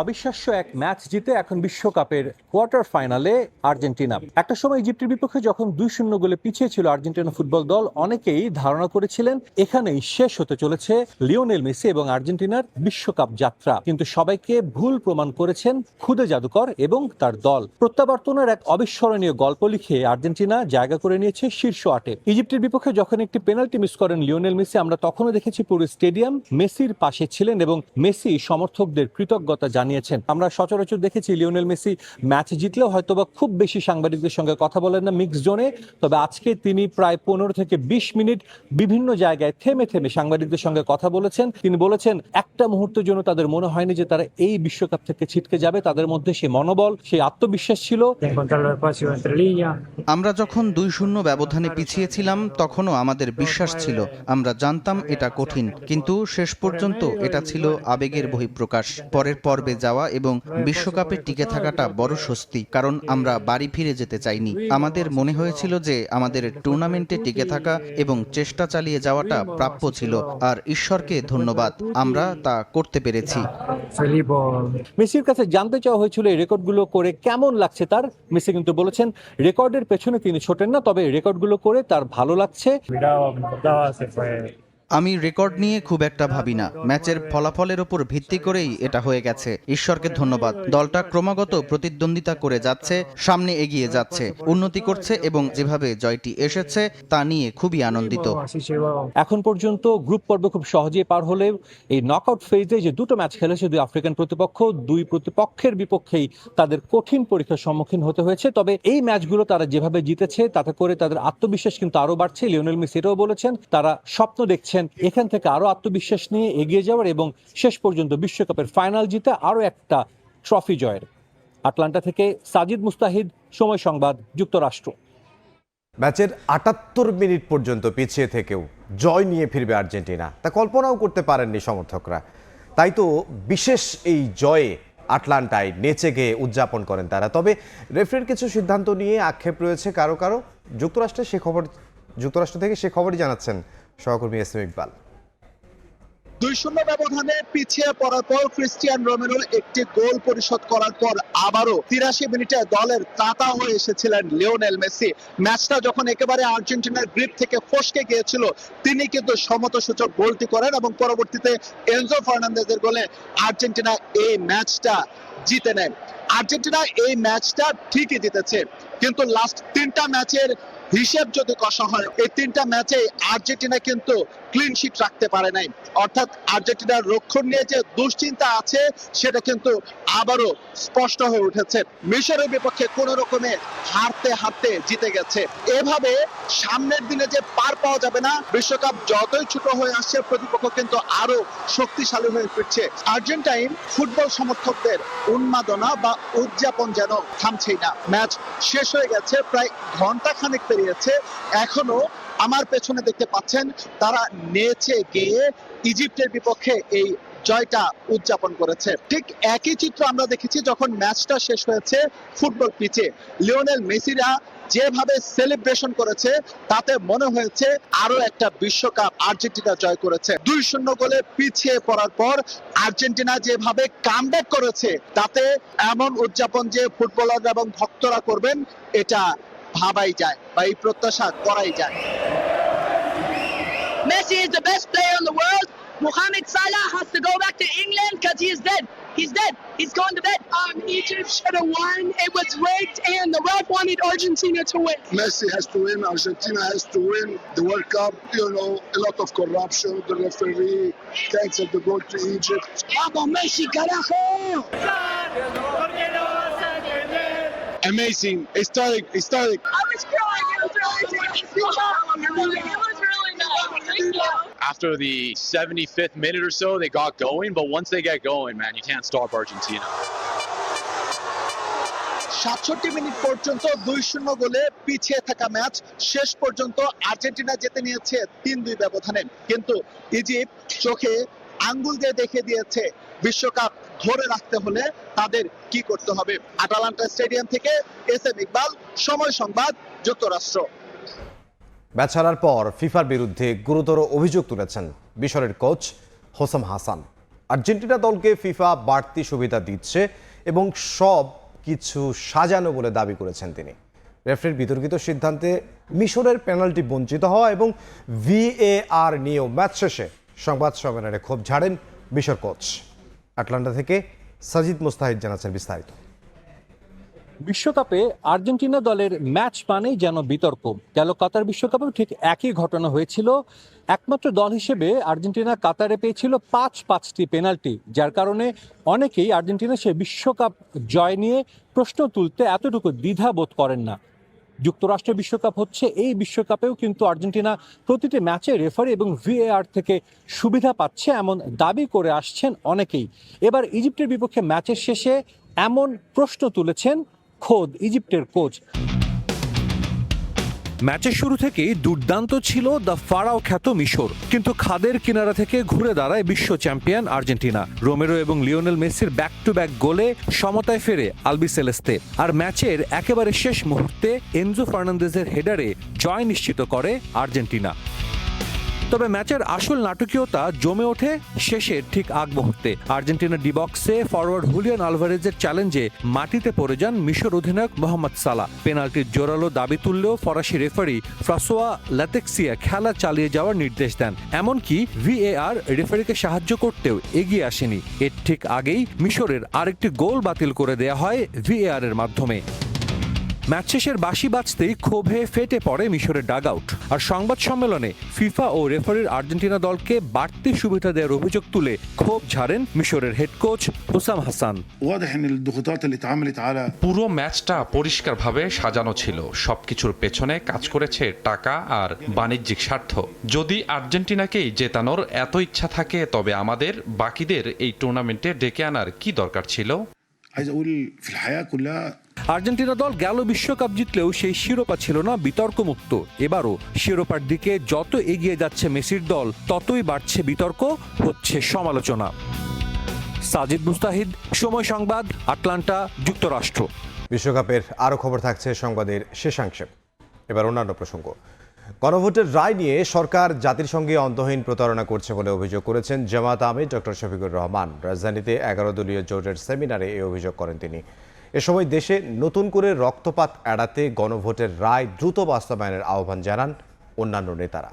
Speaker 15: অবিশ্বাস্য এক ম্যাচ জিতে এখন বিশ্বকাপের কোয়ার্টার ফাইনালে আর্জেন্টিনা। একটা সময় ইজিপ্টের বিপক্ষে যখন 2-0 গোলে পিছিয়ে ছিল আর্জেন্টিনা ফুটবল দল, অনেকেই ধারণা করেছিলেন এখানেই শেষ হতে চলেছে লিওনেল মেসি এবং আর্জেন্টিনার বিশ্বকাপ যাত্রা। কিন্তু সবাইকে ভুল প্রমাণ করেছেন খুদে জাদুকর এবং তার দল। প্রত্যাবর্তনের এক অবিস্মরণীয় গল্প লিখে আর্জেন্টিনা জায়গা করে নিয়েছে শীর্ষ 8-এ। ইজিপ্টের বিপক্ষে যখন একটি পেনাল্টি মিস করেন লিওনেল মেসি, আমরা তখনও দেখেছি পুরো স্টেডিয়াম মেসির পাশে ছিলেন এবং মেসি সমর্থকদের কৃতজ্ঞতা জানিয়েছেন। আমরা সচরাচর দেখেছি লিওনেল মেসি ম্যাচ জিতলেও হয়তোবা খুব বেশি সাংবাদিকদের সঙ্গে কথা বলেন না মিক্স জোনে, তবে আজকে তিনি প্রায় 15 থেকে 20 মিনিট বিভিন্ন জায়গায় থেমে থেমে সাংবাদিকদের সঙ্গে কথা বলেছেন। তিনি বলেছেন একটা মুহূর্তের জন্য তাদের মনে হয়নি যে তারা এই বিশ্বকাপ থেকে ছিটকে যাবে। তাদের মধ্যে সেই মনোবল, সেই আত্মবিশ্বাস ছিল।
Speaker 16: আমরা যখন 2-0 ব্যবধানে পিছিয়েছিলাম তখনও আমাদের বিশ্বাস ছিল, আমরা জানতাম এটা কঠিন, কিন্তু শেষ পর্যন্ত এটা ছিল আবেগের বহিঃপ্রকাশ। পরের পর্বে যাওয়া এবং বিশ্বকাপে টিকে থাকাটা বড় স্বস্তি, কারণ আমরা বাড়ি ফিরে যেতে চাইনি। আমাদের মনে হয়েছিল যে আমাদের টুর্নামেন্টে টিকে থাকা এবং চেষ্টা চালিয়ে যাওয়াটা প্রাপ্য ছিল, আর ঈশ্বরকে ধন্যবাদ, আমরা তা করতে পেরেছি।
Speaker 15: মেসির কাছে জানতে চাওয়া হয়েছিল এই রেকর্ডগুলো করে কেমন লাগছে তার। মেসি কিন্তু বলেছেন রেকর্ডের পেছনে তিনি ছোটেন না, তবে রেকর্ডগুলো করে তার ভালো লাগছে।
Speaker 16: আমি রেকর্ড নিয়ে খুব একটা ভাবি না, ম্যাচের ফলাফলের উপর ভিত্তি করেই এটা হয়ে গেছে। ঈশ্বরকে ধন্যবাদ, দলটা ক্রমাগত প্রতিদ্বন্দ্বিতা করে যাচ্ছে, সামনে এগিয়ে যাচ্ছে, উন্নতি করছে এবং যেভাবে জয়টি এসেছে তা নিয়ে খুবই আনন্দিত।
Speaker 15: এখন পর্যন্ত গ্রুপ পর্ব খুব সহজেই পার হলেও এই নকআউট ফেজে যে দুটো ম্যাচ খেলেছে দুই আফ্রিকান প্রতিপক্ষ, দুই প্রতিপক্ষের বিপক্ষেই তাদের কঠিন পরীক্ষার সম্মুখীন হতে হয়েছে। তবে এই ম্যাচগুলো তারা যেভাবে জিতেছে তাতে করে তাদের আত্মবিশ্বাস কিন্তু আরো বাড়ছে। লিওনেল মেসি এটাও বলেছেন তারা স্বপ্ন দেখছেন এখান থেকে আরো আত্মবিশ্বাস নিয়ে এগিয়ে যাওয়ার এবং শেষ পর্যন্ত বিশ্বকাপের ফাইনাল জিতে আরো একটা ট্রফি জয়ের। আটলান্টা থেকে সাজিদ মুস্তাহিদ, সময় সংবাদ, যুক্তরাষ্ট্র।
Speaker 1: ম্যাচের 78 মিনিট পর্যন্ত পিছিয়ে থেকেও জয় নিয়ে ফিরবে আর্জেন্টিনা, তা কল্পনাও করতে পারেননি সমর্থকরা। তাই তো বিশেষ এই জয়ে আটলান্টায় নেচে গেয়ে উদযাপন করেন তারা। তবে রেফারির কিছু সিদ্ধান্ত নিয়ে আক্ষেপ রয়েছে কারো কারো। যুক্তরাষ্ট্র থেকে সে খবরই জানাচ্ছেন সহকর্মী এস এম ইকবাল।
Speaker 17: 2-0 ব্যবধানে পিছিয়ে পড়ার পর ক্রিস্টিয়ান রোমেরো একটি গোল পরিশোধ করার পর আবারও 83 মিনিটে দলের ত্রাতা হয়ে এসেছিলেন লিওনেল মেসি। ম্যাচটা যখন একেবারে আর্জেন্টিনার গ্রিপ থেকে ফসকে গিয়েছিল, তিনি কিন্তু সমতাসূচক গোলটি করেন এবং পরবর্তীতে এনজো ফার্নান্দেজের গোলে আর্জেন্টিনা এই ম্যাচটা জিতে নেয়। আর্জেন্টিনা এই ম্যাচটা ঠিকই জিতেছে, কিন্তু লাস্ট 3টা ম্যাচের হিসেব যদি কষা হয়, এই 3টা ম্যাচে আর্জেন্টিনা কিন্তু ক্লিন শিট রাখতে পারে নাই। অর্থাৎ আর্জেন্টিনার রক্ষণ নিয়ে যে দুশ্চিন্তা আছে সেটা কিন্তু আবারও স্পষ্ট হয়ে উঠেছে। মিশরের বিপক্ষে কোন রকমে হারতে হারতে জিতে গেছে। এভাবে সামনের দিনে যে পার পাওয়া যাবে না, বিশ্বকাপ যতই ছোট হয়ে আসছে প্রতিপক্ষ কিন্তু আরো শক্তিশালী হয়ে ফিরছে। আর্জেন্টাইন ফুটবল সমর্থকদের উন্মাদনা বা উদযাপন যেন থামছেই না। ম্যাচ শেষ হয়ে গেছে, প্রায় ঘন্টা খানেক পেরিয়েছে, এখনো আমার পেছনে দেখতে পাচ্ছেন তারা নেচে গেয়ে ইজিপ্টের বিপক্ষে এই জয়টা উদযাপন করেছে। ঠিক একই চিত্র আমরা দেখেছি যখন ম্যাচটা শেষ হয়েছে ফুটবল পিচে। লিওনেল মেসিরা যেভাবে সেলিব্রেশন করেছে তাতে মনে হয়েছে আরো একটা বিশ্বকাপ আর্জেন্টিনা জয় করেছে। 2-0 গোলে পিছিয়ে পড়ার পর আর্জেন্টিনা যেভাবে কামব্যাক করেছে তাতে এমন উদযাপন যে ফুটবলাররা এবং ভক্তরা করবেন এটা ভাবাই যায় বা এই প্রত্যাশা করাই যায়।
Speaker 18: Messi is the best player in the world. Mohamed Salah has to go back to England because he is dead.
Speaker 17: He's dead. He's gone to bed. Egypt should have won. It was rigged, and the ref wanted Argentina to win.
Speaker 18: Messi has to win. Argentina has to win the World Cup. You know, a lot of corruption. The referee canceled the goal to Egypt.
Speaker 17: Vamos, Messi, carajo!
Speaker 12: Amazing, historic.
Speaker 17: I was crying. It was really it was really nice. Thank you.
Speaker 19: After the 75th minute or so, they got going, but once they get going, man, you can't stop Argentina.
Speaker 17: 67 minute পর্যন্ত 2-0 গোলে পিছিয়ে থাকা match শেষ পর্যন্ত Argentina জিতে নিয়েছে 3-2 ব্যবধানে। কিন্তু ইজিপ্ট চোখে আঙ্গুল দিয়ে দেখিয়ে দিয়েছে বিশ্বকাপ ধরে রাখতে হলে তাদের কি করতে হবে। আটালান্টা স্টেডিয়াম থেকে এসএম ইকবাল, সময় সংবাদ, যুক্তরাষ্ট্র।
Speaker 1: ম্যাচ হারার পর ফিফার বিরুদ্ধে গুরুতর অভিযোগ তুলেছেন মিশরের কোচ হোসাম হাসান। আর্জেন্টিনা দলকে ফিফা বাড়তি সুবিধা দিচ্ছে এবং সব কিছু সাজানো বলে দাবি করেছেন তিনি। রেফারির বিতর্কিত সিদ্ধান্তে মিশরের পেনাল্টি বঞ্চিত হওয়া এবং VAR নিয়েও ম্যাচ শেষে সংবাদ সম্মেলনে ক্ষোভ ঝাড়েন মিশর কোচ। আটলান্টা থেকে সাজিদ মুস্তাহিদ জানাচ্ছেন বিস্তারিত।
Speaker 15: বিশ্বকাপে আর্জেন্টিনা দলের ম্যাচ মানেই যেন বিতর্ক। গেল কাতার বিশ্বকাপেও ঠিক একই ঘটনা হয়েছিল। একমাত্র দল হিসেবে আর্জেন্টিনা কাতারে পেয়েছিল 5-5টি পেনাল্টি, যার কারণে অনেকেই আর্জেন্টিনা সে বিশ্বকাপ জয় নিয়ে প্রশ্ন তুলতে এতটুকু দ্বিধা বোধ করেন না। যুক্তরাষ্ট্র বিশ্বকাপ হচ্ছে, এই বিশ্বকাপেও কিন্তু আর্জেন্টিনা প্রতিটি ম্যাচে রেফারি এবং VAR থেকে সুবিধা পাচ্ছে এমন দাবি করে আসছেন অনেকেই। এবার ইজিপ্টের বিপক্ষে ম্যাচের শেষে এমন প্রশ্ন তুলেছেন খোদ ইজিপ্টের কোচ। ম্যাচের শুরু থেকেই দুর্দান্ত ছিল দ্য ফারাও খ্যাত মিশর, কিন্তু খাদের কিনারা থেকে ঘুরে দাঁড়ায় বিশ্ব চ্যাম্পিয়ন আর্জেন্টিনা। রোমেরো এবং লিওনেল মেসির ব্যাক টু ব্যাক গোলে সমতায় ফেরে আলবিসেলেস্তে, আর ম্যাচের একেবারে শেষ মুহূর্তে এনজো ফার্নান্দেজের হেডারে জয় নিশ্চিত করে আর্জেন্টিনা। তবে ম্যাচের আসল নাটকীয়তা জমে ওঠে শেষের ঠিক আগ মুহূর্তে। আর্জেন্টিনা ডি বক্সে ফরওয়ার্ড হুলিয়ান আলভারেজের চ্যালেঞ্জে মাটিতে পড়ে যান মিশর অধিনায়ক মোহাম্মদ সালাহ। পেনাল্টির জোরালো দাবি তুললেও ফরাসি রেফারি ফ্রাসোয়া লাতেক্সিয়া খেলা চালিয়ে যাওয়ার নির্দেশ দেন। এমনকি VAR রেফারিকে সাহায্য করতেও এগিয়ে আসেনি। এর ঠিক আগেই মিশরের আরেকটি গোল বাতিল করে দেয়া হয় VAR এর মাধ্যমে। ম্যাচ শেষের বাঁশি বাজতেই ক্ষোভে ফেটে পড়ে মিশরের ডাগ আউট। আর সংবাদ সম্মেলনে ফিফা ও রেফারির আর্জেন্টিনা দলকে বাড়তি সুবিধা দেওয়ার অভিযোগ তুলে ক্ষোভ ঝাড়েন মিশরের হেড কোচ হোসাম হাসান।
Speaker 20: পুরো ম্যাচটা পরিষ্কারভাবে সাজানো ছিল, সবকিছুর পেছনে কাজ করেছে টাকা আর বাণিজ্যিক স্বার্থ। যদি আর্জেন্টিনাকেই জেতানোর এত ইচ্ছা থাকে, তবে আমাদের বাকিদের এই টুর্নামেন্টে ডেকে আনার কি দরকার ছিল?
Speaker 15: আর্জেন্টিনা দল গেল বিশ্বকাপ জিতলেও সেই শিরোপা ছিল না বিতর্কমুক্ত। এবারও শিরোপার দিকে যত এগিয়ে যাচ্ছে মেসির দল, ততই বাড়ছে বিতর্ক, হচ্ছে সমালোচনা। সাজিদ মুস্তাহিদ, সময় সংবাদ, আটলান্টা, যুক্তরাষ্ট্র।
Speaker 1: বিশ্বকাপের আরও খবর থাকছে সংবাদের শেষাংশে। এবার অন্যান্য প্রসঙ্গ। গণভোটের রায় নিয়ে সরকার জাতির সঙ্গে অন্তহীন প্রতারণা করছে বলে অভিযোগ করেছেন জামায়াত আমির ডক্টর শফিকুর রহমান। রাজধানীতে 11 দলীয় জোটের সেমিনারে এই অভিযোগ করেন তিনি। এ সময় দেশে নতুন করে রক্তপাত এড়াতে গণভোটের রায় দ্রুত বাস্তবায়নের আহ্বান জানান অন্যান্য নেতারা।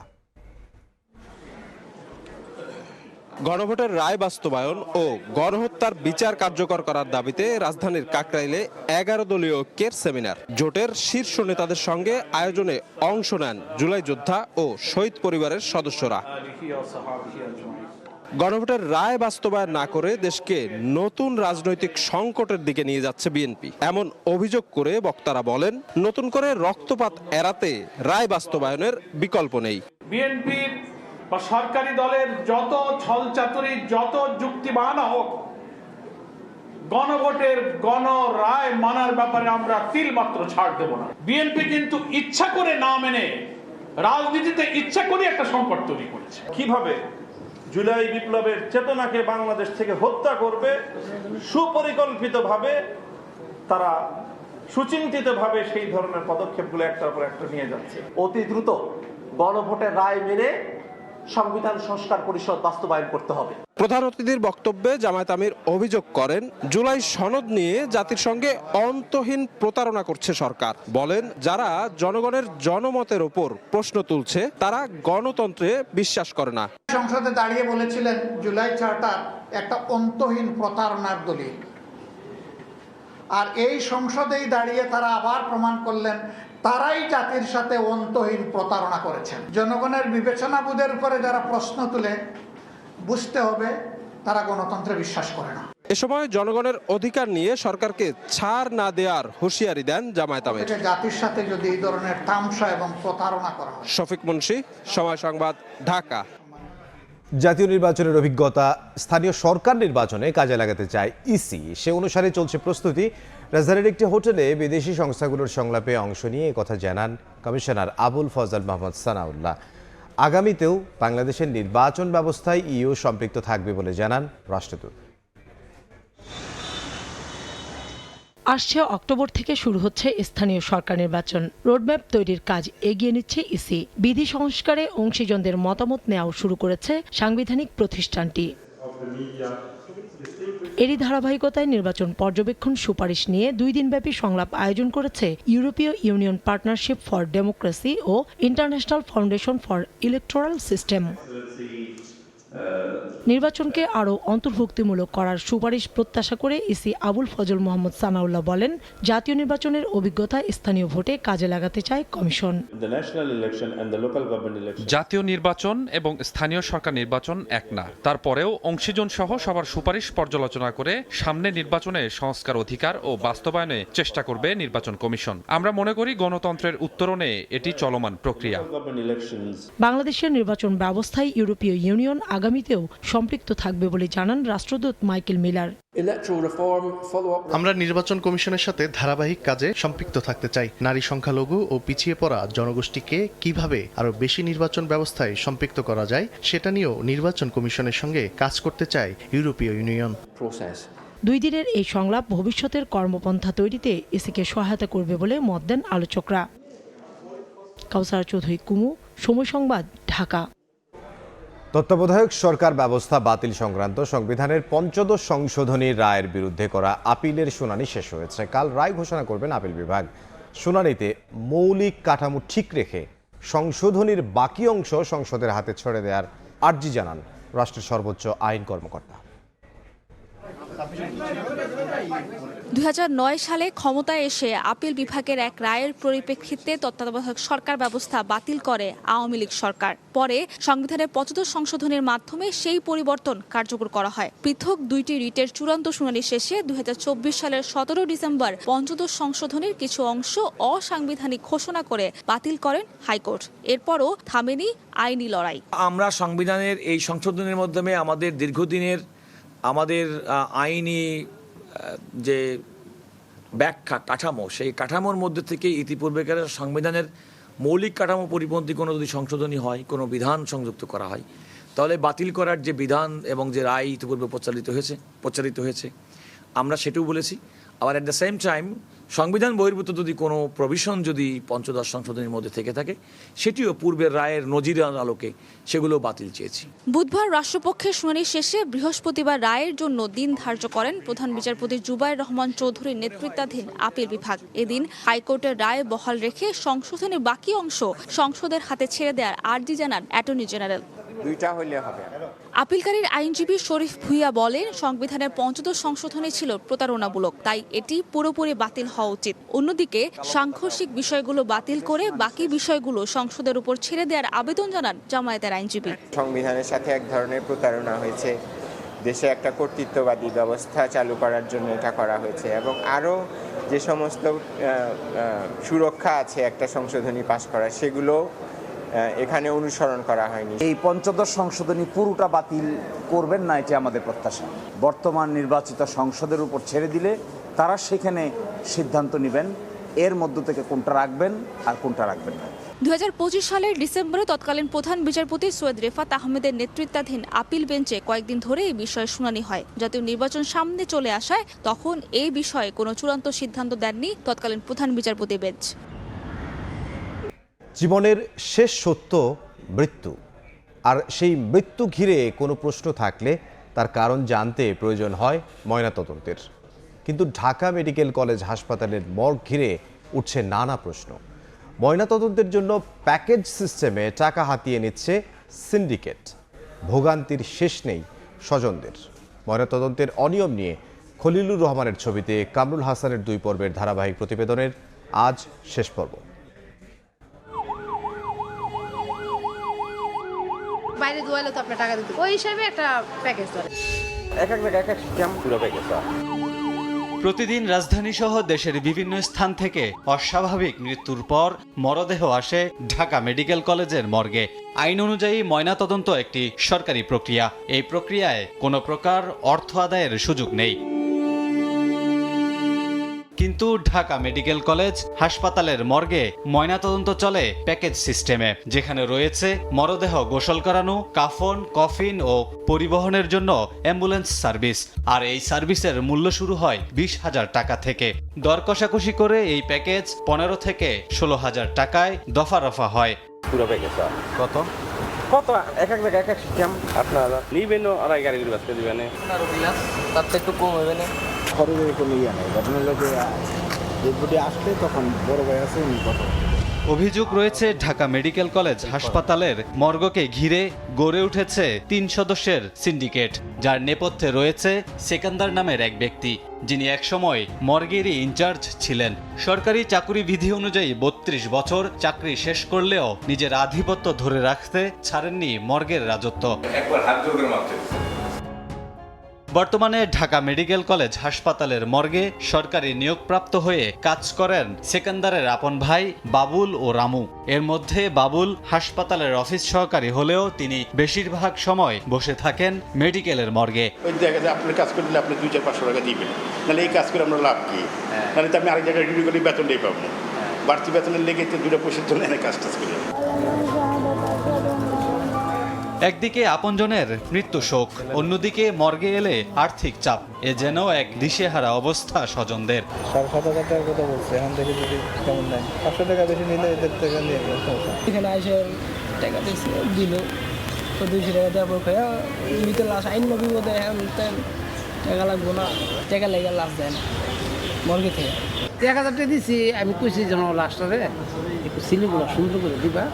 Speaker 21: গণভোটের রায় বাস্তবায়ন ও গণহত্যার বিচার কার্যকর করার দাবিতে রাজধানীর কাকরাইলে 11 দলীয় ঐক্যের সেমিনার। জোটের শীর্ষ নেতাদের সঙ্গে আয়োজনে অংশ নেন জুলাই যোদ্ধা ও শহীদ পরিবারের সদস্যরা। গণভোটের রায় বাস্তবায়ন না করে দেশকে নতুন রাজনৈতিক সংকটের দিকে নিয়ে যাচ্ছে বিএনপি, এমন অভিযোগ করে বক্তারা বলেন, নতুন করে রক্তপাত এড়াতে রায় বাস্তবায়নের বিকল্প নেই।
Speaker 22: বিএনপির বা সরকারি দলের যত ছলচাতুরি, যত যুক্তি বাহানা হোক, গণভোটের গণ রায় মানার ব্যাপারে আমরা তিল মাত্র ছাড় দেব না। বিএনপি কিন্তু ইচ্ছা করে না মেনে রাজনীতিতে ইচ্ছা করে একটা সংকট তৈরি করেছে।
Speaker 23: কিভাবে জুলাই বিপ্লবের চেতনাকে বাংলাদেশ থেকে হত্যা করবে, সুপরিকল্পিতভাবে তারা সুচিন্তিতভাবে সেই ধরনের পদক্ষেপগুলো একটার পর একটা নিয়ে যাচ্ছে।
Speaker 24: অতি দ্রুত গণভোটের রায় মেনে সংবিধান সংস্কার পরিষদ বাস্তবায়ন করতে হবে।
Speaker 21: প্রধান অতিথির বক্তব্যে জামায়াত আমির অভিযোগ করেন, জুলাই সনদ নিয়ে জাতির সঙ্গে অন্তহীন প্রতারণা করছে সরকার। বলেন, যারা জনগণের জনমতের ওপর প্রশ্ন তুলছে তারা গণতন্ত্রে বিশ্বাস করে না।
Speaker 25: সংসদে দাঁড়িয়ে বলেছিলেন জুলাই চার্টার
Speaker 2: একটা অন্তহীন প্রতারণার দলিল। আর এই সংসদেই দাঁড়িয়ে তারা আবার প্রমাণ করলেন তারাই জাতির সাথে অন্তহীন প্রতারণা করেছেন। জনগণের বিবেচনাবোধের উপরে যারা প্রশ্ন তুলে বুঝতে হবে তারা গণতন্ত্রে বিশ্বাস করে না।
Speaker 21: এ সময় জনগণের অধিকার নিয়ে সরকারকে ছাড় না দেওয়ার হুঁশিয়ারি দেন জামায়াত আমির।
Speaker 2: জাতির সাথে যদি এই ধরনের তামসা এবং প্রতারণা করা হয়।
Speaker 21: শফিক মুন্সি, সময় সংবাদ, ঢাকা।
Speaker 1: জাতীয় নির্বাচনের অভিজ্ঞতা স্থানীয় সরকার নির্বাচনে কাজে লাগাতে চায় ইসি। সে অনুসারে চলছে প্রস্তুতি। রাজধানীর একটি হোটেলে বিদেশি সংস্থাগুলোর সংলাপে অংশ নিয়ে কথা জানান কমিশনার আবুল ফজল মোহাম্মদ সানাউল্লাহ। আগামীতেও বাংলাদেশের নির্বাচন ব্যবস্থায় ইইউ সম্পৃক্ত থাকবে বলে জানান রাষ্ট্রদূত।
Speaker 3: আসছে অক্টোবর থেকে শুরু হচ্ছে স্থানীয় সরকার নির্বাচন। রোডম্যাপ তৈরির কাজ এগিয়ে নিচ্ছে ইসি। বিধি সংস্কারে অংশীজনদের মতামত নেওয়াও শুরু করেছে সাংবিধানিক প্রতিষ্ঠানটি। এরই ধারাবাহিকতায় নির্বাচন পর্যবেক্ষণ সুপারিশ নিয়ে 2 দিনব্যাপী সংলাপ আয়োজন করেছে ইউরোপীয় ইউনিয়ন পার্টনারশিপ ফর ডেমোক্রেসি ও international foundation for electoral system. নির্বাচনকে আরও অন্তর্ভুক্তিমূলক করার সুপারিশ প্রত্যাশা করে ইসি আবুল ফজল মোহাম্মদ সানাউল্লাহ বলেন, জাতীয় নির্বাচনের অভিজ্ঞতা স্থানীয় ভোটে কাজে লাগাতে চায় কমিশন।
Speaker 20: জাতীয় নির্বাচন এবং স্থানীয় সরকার নির্বাচন এক না। তারপরেও অংশীজন সহ সবার সুপারিশ পর্যালোচনা করে সামনে নির্বাচনে সংস্কার অধিকার ও বাস্তবায়নে চেষ্টা করবে নির্বাচন কমিশন। আমরা মনে করি গণতন্ত্রের উত্তরণে এটি চলমান প্রক্রিয়া।
Speaker 3: বাংলাদেশের নির্বাচন ব্যবস্থায় ইউরোপীয় ইউনিয়ন আগামীতেও সম্পৃক্ত থাকবে বলে জানান রাষ্ট্রদূত মাইকেল মিলার।
Speaker 4: আমরা নির্বাচন কমিশনের সাথে ধারাবাহিক কাজে সম্পৃক্ত থাকতে চাই। নারী সংখ্যালঘু ও পিছিয়ে পড়া জনগোষ্ঠীকে কিভাবে আরো বেশি নির্বাচন ব্যবস্থায় সম্পৃক্ত করা যায় সেটা নিয়েও নির্বাচন কমিশনের সঙ্গে কাজ করতে চায় ইউরোপীয় ইউনিয়ন।
Speaker 3: 2 দিনের এই সংলাপ ভবিষ্যতের কর্মপন্থা তৈরিতে ইসিকে সহায়তা করবে বলে মত দেন আলোচকরা। কাউসার চৌধুরী কুমু, সময় সংবাদ, ঢাকা।
Speaker 1: তত্ত্বাবধায়ক সরকার ব্যবস্থা বাতিল সংক্রান্ত সংবিধানের ৫ম সংশোধনীর রায়ের বিরুদ্ধে করা আপিলের শুনানি শেষ হয়েছে। কাল রায় ঘোষণা করবেন আপিল বিভাগ। শুনানিতে মৌলিক কাঠামো ঠিক রেখে সংশোধনীর বাকি অংশ সংসদের হাতে ছেড়ে দেওয়ার আর্জি জানান রাষ্ট্রের সর্বোচ্চ আইন কর্মকর্তা।
Speaker 9: ২০০৯ সালে ক্ষমতায় এসে আপিল বিভাগের এক রায়ের পরিপ্রেক্ষিতে তত্ত্বাবধায়ক সরকার ব্যবস্থা বাতিল করে আওয়ামী লীগ সরকার। পরে সংবিধানের ৫ম সংশোধনের মাধ্যমে সেই পরিবর্তন কার্যকর করা হয়। পৃথক 2টি রিটের চূড়ান্ত শুনানি শেষে ২০২৪ সালের ১৭ ডিসেম্বর ৫ম সংশোধনের কিছু অংশ অসাংবিধানিক ঘোষণা করে বাতিল করেন হাইকোর্ট। এরপরও থামেনি আইনি লড়াই।
Speaker 8: আমরা সংবিধানের এই সংশোধনের মাধ্যমে আমাদের দীর্ঘদিনের আইনি যে ব্যাখ্যা কাঠামো, সেই কাঠামোর মধ্যে থেকে ইতিপূর্বেকার সংবিধানের মৌলিক কাঠামো পরিপন্থী কোনো যদি সংশোধনী হয়, কোনো বিধান সংযুক্ত করা হয়, তাহলে বাতিল করার যে বিধান এবং যে রায় ইতিপূর্বে প্রচারিত হয়েছে আমরা সেটাও বলেছি। আবার অ্যাট দ্য সেম টাইম সংবিধান বহির্ভূত যদি কোনো প্রভিশন যদি ৫ম সংশোধনীর মধ্যে থেকে থাকে, সেটিও পূর্বের রায়ের নজিরের আলোকে সেগুলো বাতিল চেয়েছি।
Speaker 9: বুধবার রাষ্ট্রপক্ষের শুনানি শেষে বৃহস্পতিবার রায়ের জন্য দিন ধার্য করেন প্রধান বিচারপতি জুবায়ের রহমান চৌধুরীর নেতৃত্বাধীন আপিল বিভাগ। এদিন হাইকোর্টের রায় বহাল রেখে সংশোধনের বাকি অংশ সংসদের হাতে ছেড়ে দেওয়ার আর্জি জানান অ্যাটর্নি জেনারেল।
Speaker 25: দুইটা হইলে হবে।
Speaker 9: আপিলকারীর আইনজীবী শরীফ ভুইয়া বলেন, সংবিধানের ৫ম সংশোধনী ছিল প্রতারণামূলক, তাই এটি পুরোপুরি বাতিল হওয়া উচিত। অন্যদিকে সাংঘর্ষিক বিষয়গুলো বাতিল করে বাকি বিষয়গুলো সংসদের উপর ছেড়ে দেওয়ার আবেদন জানান জামায়াতের আইনজীবী।
Speaker 25: সংবিধানের সাথে এক ধরনের প্রতারণা হয়েছে। দেশে একটা কর্তৃত্ববাদী ব্যবস্থা চালু করার জন্য এটা করা হয়েছে এবং আরও যে সমস্ত সুরক্ষা আছে একটা সংশোধনী পাশ করা, সেগুলো এখানে অনুসরণ করা হয়নি।
Speaker 26: এই ৫ম সংশোধনী পুরোটা বাতিল করবেন না, এটি আমাদের প্রত্যাশা। বর্তমান নির্বাচিত সংসদের উপর ছেড়ে দিলে তারা সেখানে সিদ্ধান্ত নেবেন এর মধ্য থেকে কোনটা রাখবেন আর কোনটা রাখবেন না।
Speaker 9: ২০২৫ সালের ডিসেম্বরে তৎকালীন প্রধান বিচারপতি সৈয়দ রেফাত আহমেদের নেতৃত্বাধীন আপিল বেঞ্চে কয়েকদিন ধরে এই বিষয়ে শুনানি হয়। জাতীয় নির্বাচন সামনে চলে আসায় তখন এই বিষয়ে কোনো চূড়ান্ত সিদ্ধান্ত দেননি তৎকালীন প্রধান বিচারপতি বেঞ্চ।
Speaker 1: জীবনের শেষ সত্য মৃত্যু, আর সেই মৃত্যু ঘিরে কোনো প্রশ্ন থাকলে তার কারণ জানতে প্রয়োজন হয় ময়নাতদন্তের। কিন্তু ঢাকা মেডিকেল কলেজ হাসপাতালের মর্গ ঘিরে উঠছে নানা প্রশ্ন। ময়নাতদন্তের জন্য প্যাকেজ সিস্টেমে টাকা হাতিয়ে নিচ্ছে সিন্ডিকেট। ভোগান্তির শেষ নেই স্বজনদের। ময়নাতদন্তের অনিয়ম নিয়ে খলিলুর রহমানের ছবিতে কামরুল হাসানের 2 পর্বের ধারাবাহিক প্রতিবেদনের আজ শেষ পর্ব।
Speaker 5: বাইরে দোয়ালে তো আপনার টাকা দিতে ওই হিসাবে একটা প্যাকেজ ধরে
Speaker 26: এক এক জায়গায় এক এক সিস্টেম পুরো প্যাকেজ।
Speaker 6: প্রতিদিন রাজধানী সহ দেশের বিভিন্ন স্থান থেকে অস্বাভাবিক মৃত্যুর পর মরদেহ আসে ঢাকা মেডিকেল কলেজের মর্গে। আইন অনুযায়ী ময়নাতদন্ত একটি সরকারি প্রক্রিয়া। এই প্রক্রিয়ায় কোনো প্রকার অর্থ আদায়ের সুযোগ নেই। কিন্তু ঢাকা মেডিকেল কলেজ হাসপাতালের মর্গে ময়নাতদন্ত চলে প্যাকেজ সিস্টেমে, যেখানে রয়েছে মরদেহ গোসল করানো, কাফন, কফিন ও পরিবহনের জন্য অ্যাম্বুলেন্স সার্ভিস। আর এই সার্ভিসের মূল্য শুরু হয় 20,000 টাকা থেকে। দর কষাকষি করে এই প্যাকেজ 15 থেকে 16,000 টাকায় দফা রফা হয়।
Speaker 26: পুরো প্যাকেজ কত কত এক এক জায়গায় এক এক সিস্টেম। আপনার নিবেন আড়াই গাড়ির ব্যবস্থা দিবেন, তার থেকে একটু কম হবে না। খরচের কোনো ইয়ে নেই, আপনার লোকে যদি আসলে তখন বড় ভাই আছে উনি কত।
Speaker 6: অভিযোগ রয়েছে ঢাকা মেডিকেল কলেজ হাসপাতালের মর্গকে ঘিরে গড়ে উঠেছে 3 সদস্যের সিন্ডিকেট, যার নেপথ্যে রয়েছে সেকান্দার নামের এক ব্যক্তি, যিনি একসময় মর্গেরই ইনচার্জ ছিলেন। সরকারি চাকুরি বিধি অনুযায়ী 32 বছর চাকরি শেষ করলেও নিজের আধিপত্য ধরে রাখতে ছাড়েননি মর্গের রাজত্ব। বর্তমানে ঢাকা মেডিকেল কলেজ হাসপাতালের মর্গে সরকারি নিয়োগপ্রাপ্ত হয়ে কাজ করেন সেকান্দারের আপন ভাই বাবুল ও রামু। এর মধ্যে বাবুল হাসপাতালের অফিস সহকারী হলেও তিনি বেশিরভাগ সময় বসে থাকেন মেডিকেলের মর্গে।
Speaker 7: ওই জায়গায় আপনার কাজ করলে আপনি 200-500 টাকা দিবেন, নাহলে এই কাজ করে আমরা লাভ কি? নাহলে তো আমি আরেক জায়গায় ডিউটি করে বেতনটাই পাবো। বাড়তি বেতনের লেগে তো 2 পয়সার জন্য এনে কাজ টাজ করি।
Speaker 6: একদিকে আপনজনের মৃত্যু শোক, অন্যদিকে মর্গে এলে আর্থিক চাপ। এ যেন এক দিশেহারা অবস্থা স্বজনদের।
Speaker 26: 7,000 টাকার কথা বলছে, এখন থেকে যদি কেমন নেয় 500 টাকা বেশি নিলে এদের টাকা নিয়ে
Speaker 10: এখানে আইসে টাকা দিয়েছে, দিল তো 200 টাকা দেওয়ার পর খায়া মিতে লাশ আইন নবী বোধ টাকা লাগবো না, টাকা লেগে লাশ দেয় না মর্গে থেকে।
Speaker 5: 1000 টাকা দিছি, আমি কইছি যেন লাশটারে একটু সিলিগুলো সুন্দর করে দিবা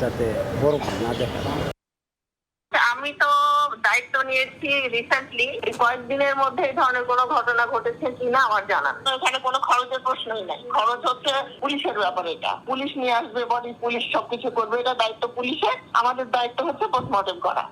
Speaker 5: যাতে বড় না দেখা।
Speaker 11: আমি তো দায়িত্ব নিয়েছি রিসেন্টলি, এই কয়েকদিনের মধ্যে এই ধরনের কোনো ঘটনা ঘটেছে কিনা আমার জানা। এখানে কোনো খরচের প্রশ্নই নাই, খরচ হচ্ছে পুলিশের ব্যাপার। এটা পুলিশ নিয়ে আসবে, বডি পুলিশ সবকিছু করবে, এটা দায়িত্ব পুলিশের। আমাদের দায়িত্ব হচ্ছে পোস্টমর্টেম করা।